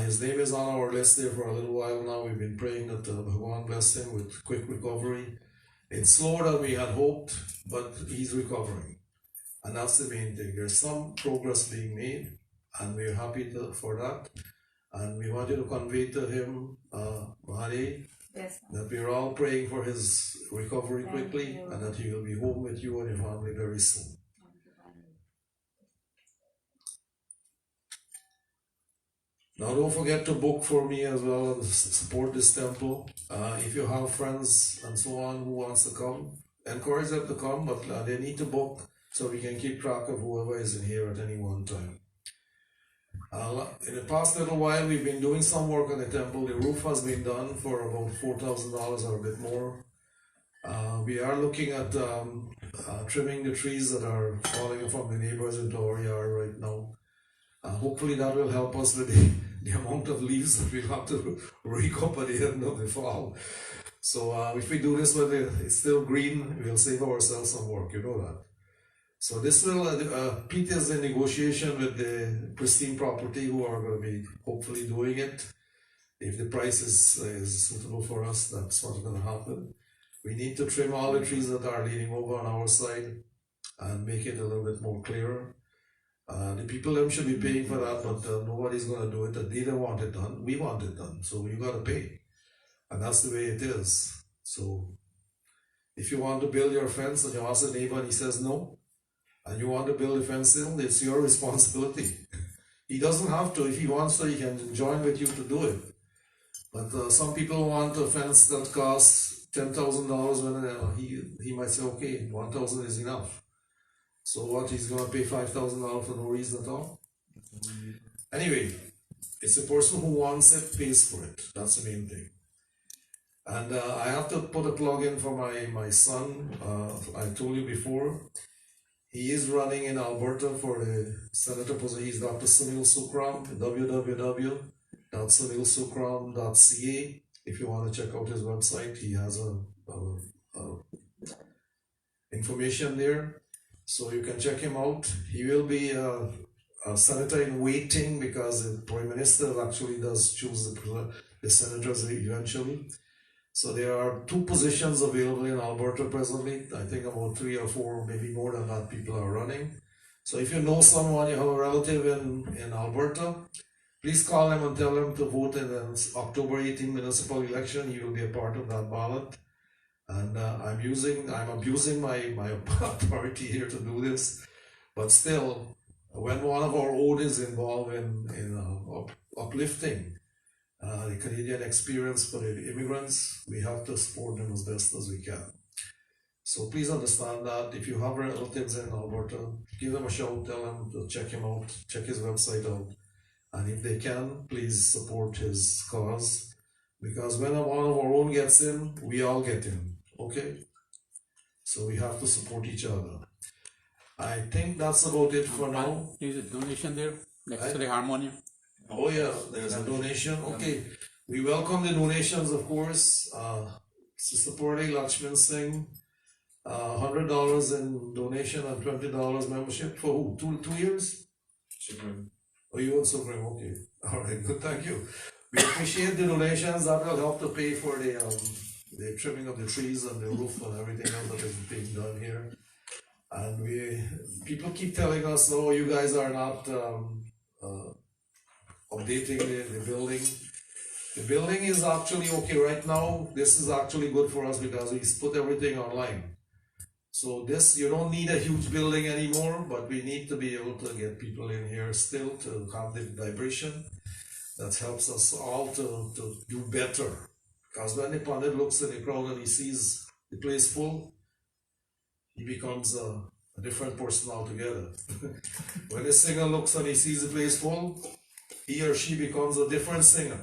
His name is on our list there for a little while now. We've been praying that Bhagavan bless him with quick recovery. It's slower than we had hoped, but he's recovering. And that's the main thing. There's some progress being made, and we're happy for that. And we wanted to convey to him, Mahari, that we're all praying for his recovery quickly, and that he will be home with you and your family very soon. Now don't forget to book for me as well and support this temple. If you have friends and so on who wants to come, encourage them to come, but they need to book so we can keep track of whoever is in here at any one time. In the past little while, we've been doing some work on the temple. The roof has been done for about $4,000 or a bit more. We are looking at trimming the trees that are falling from the neighbors into our yard right now. Hopefully that will help us with the amount of leaves that we'll have to rake up at the end of the fall. So if we do this when it's still green, we'll save ourselves some work, you know that. So this will, Pete is in negotiation with the Pristine Property, who are going to be hopefully doing it. If the price is suitable for us, that's what's going to happen. We need to trim all the trees that are leaning over on our side and make it a little bit more clearer. The people them should be paying for that, but nobody's going to do it. They don't want it done. We want it done, so you got to pay. And that's the way it is. So if you want to build your fence and you ask the neighbor and he says no, and you want to build a fence in, it's your responsibility. He doesn't have to. If he wants to, he can join with you to do it. But some people want a fence that costs $10,000 when he might say, okay, $1,000 is enough. So what, he's going to pay $5,000 for no reason at all? Anyway, it's the person who wants it pays for it. That's the main thing. And I have to put a plug in for my son. I told you before, he is running in Alberta for the senator position. He's Dr. Sunil Sukram, www.sunilsukram.ca. If you want to check out his website, he has information there. So you can check him out. He will be a senator in waiting, because the Prime Minister actually does choose the senators eventually. So there are 2 positions available in Alberta presently. I think about 3 or 4, maybe more than that, people are running. So if you know someone, you have a relative in Alberta, please call them and tell them to vote in the October 18 municipal election. You will be a part of that ballot. And I'm abusing my authority here to do this. But still, when one of our own is involved in uplifting the Canadian experience for the immigrants, we have to support them as best as we can. So please understand that. If you have relatives in Alberta, give them a shout, tell them to check him out, check his website out. And if they can, please support his cause. Because when one of our own gets in, we all get in. Okay? So we have to support each other. I think that's about it for now. There's a donation there next Right. to the harmonium. Oh yeah, there's a donation. Okay, we welcome the donations, of course. Sister Purdy Lakshman Singh, $100 in donation and $20 membership for who? 2 years? Oh, you want Supreme? Okay, all right, good. Thank you. We appreciate the donations. That will help to pay for the trimming of the trees and the roof and everything else that is being done here. And people keep telling us, "Oh, you guys are not." Updating the building. The building is actually okay right now. This is actually good for us because we put everything online. So this, you don't need a huge building anymore, but we need to be able to get people in here still to have the vibration that helps us all to do better. Because when the pandit looks in the crowd and he sees the place full, he becomes a different person altogether. When the singer looks and he sees the place full, he or she becomes a different singer.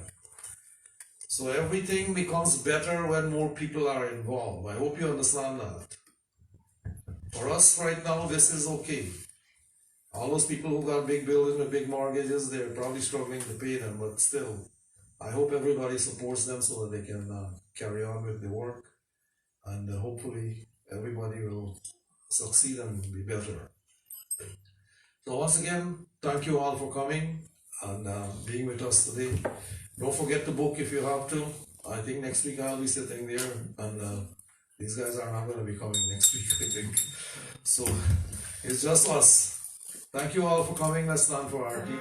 So everything becomes better when more people are involved. I hope you understand that. For us right now, this is okay. All those people who got big buildings with big mortgages, they're probably struggling to pay them, but still, I hope everybody supports them so that they can carry on with the work. And hopefully everybody will succeed and be better. So once again, thank you all for coming and being with us today. Don't forget to book if you have to. I think next week I'll be sitting there, and these guys are not going to be coming next week, I think. So it's just us. Thank you all for coming. Let's stand for our tea.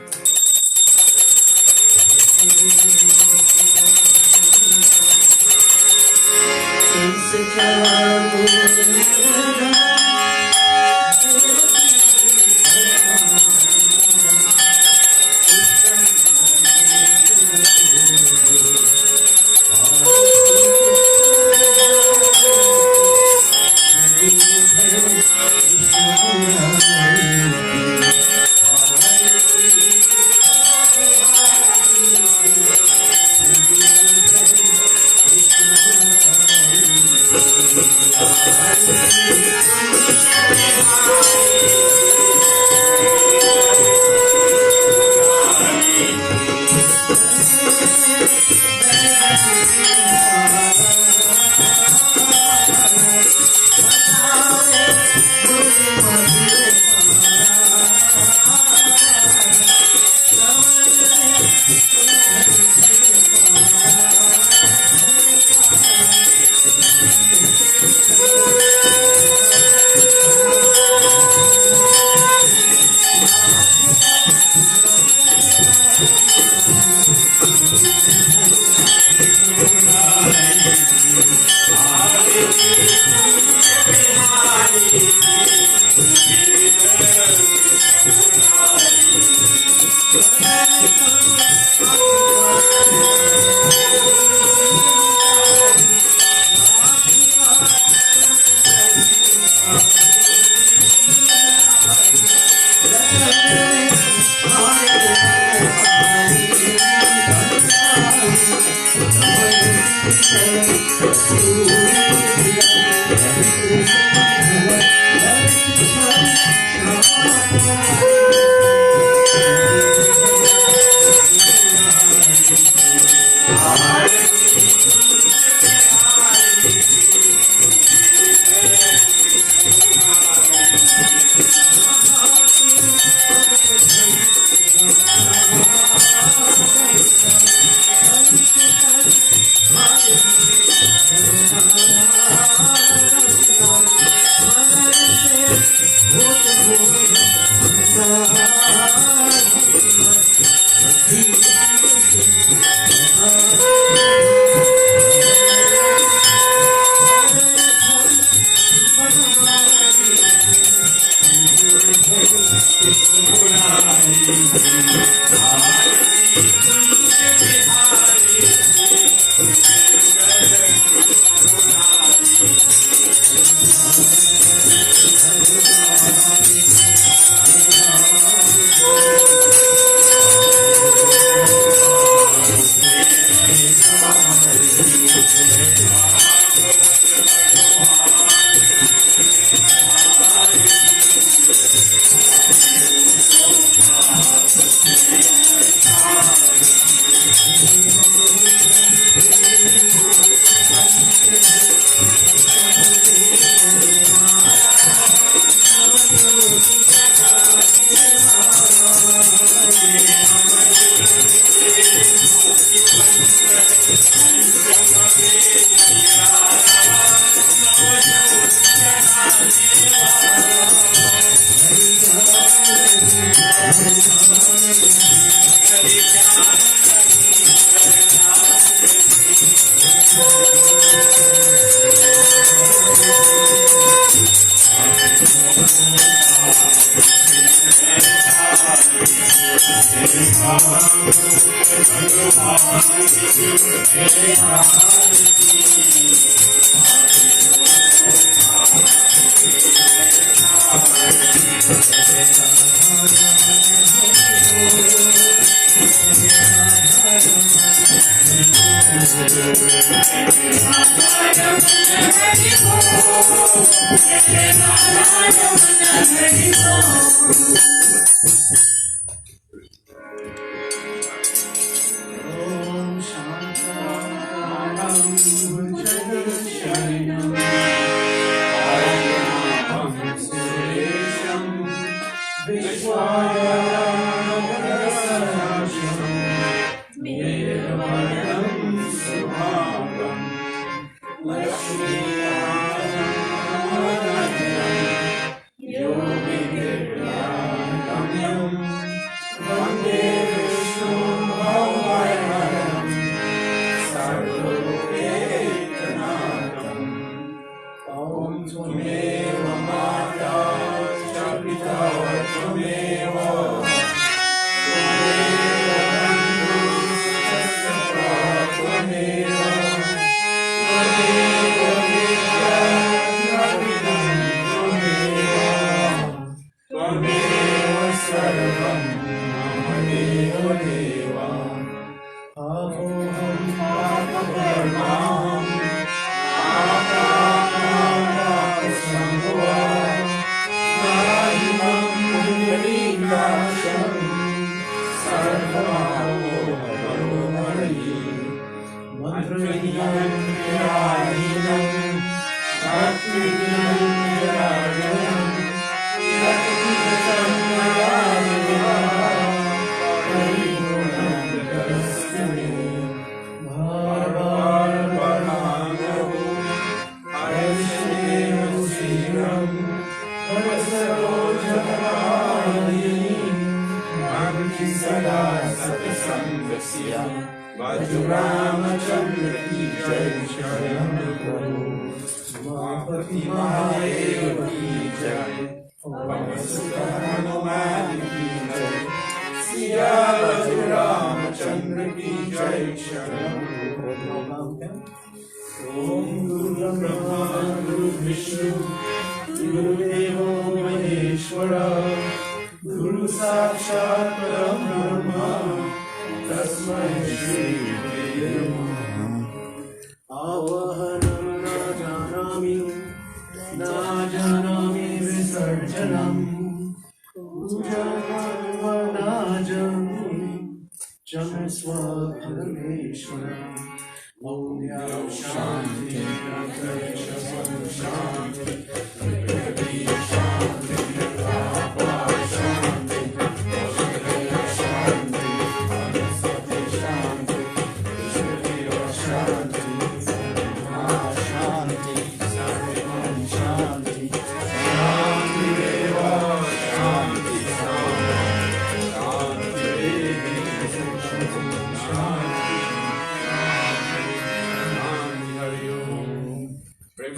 Hari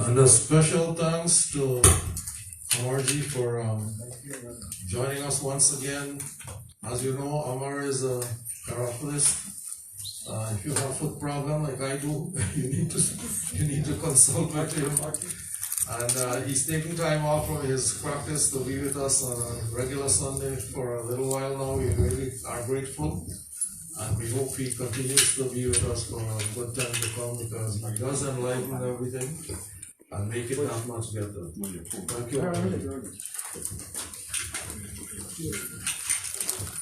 And a special thanks to Amarji for joining us once again. As you know, Amar is a chiropodist. If you have a foot problem like I do, you need to consult with him. And he's taking time off from his practice to be with us on a regular Sunday for a little while now. We really are grateful. And we hope he continues to be with us for a good time to come, because he does enliven everything and make it that much better. Thank you.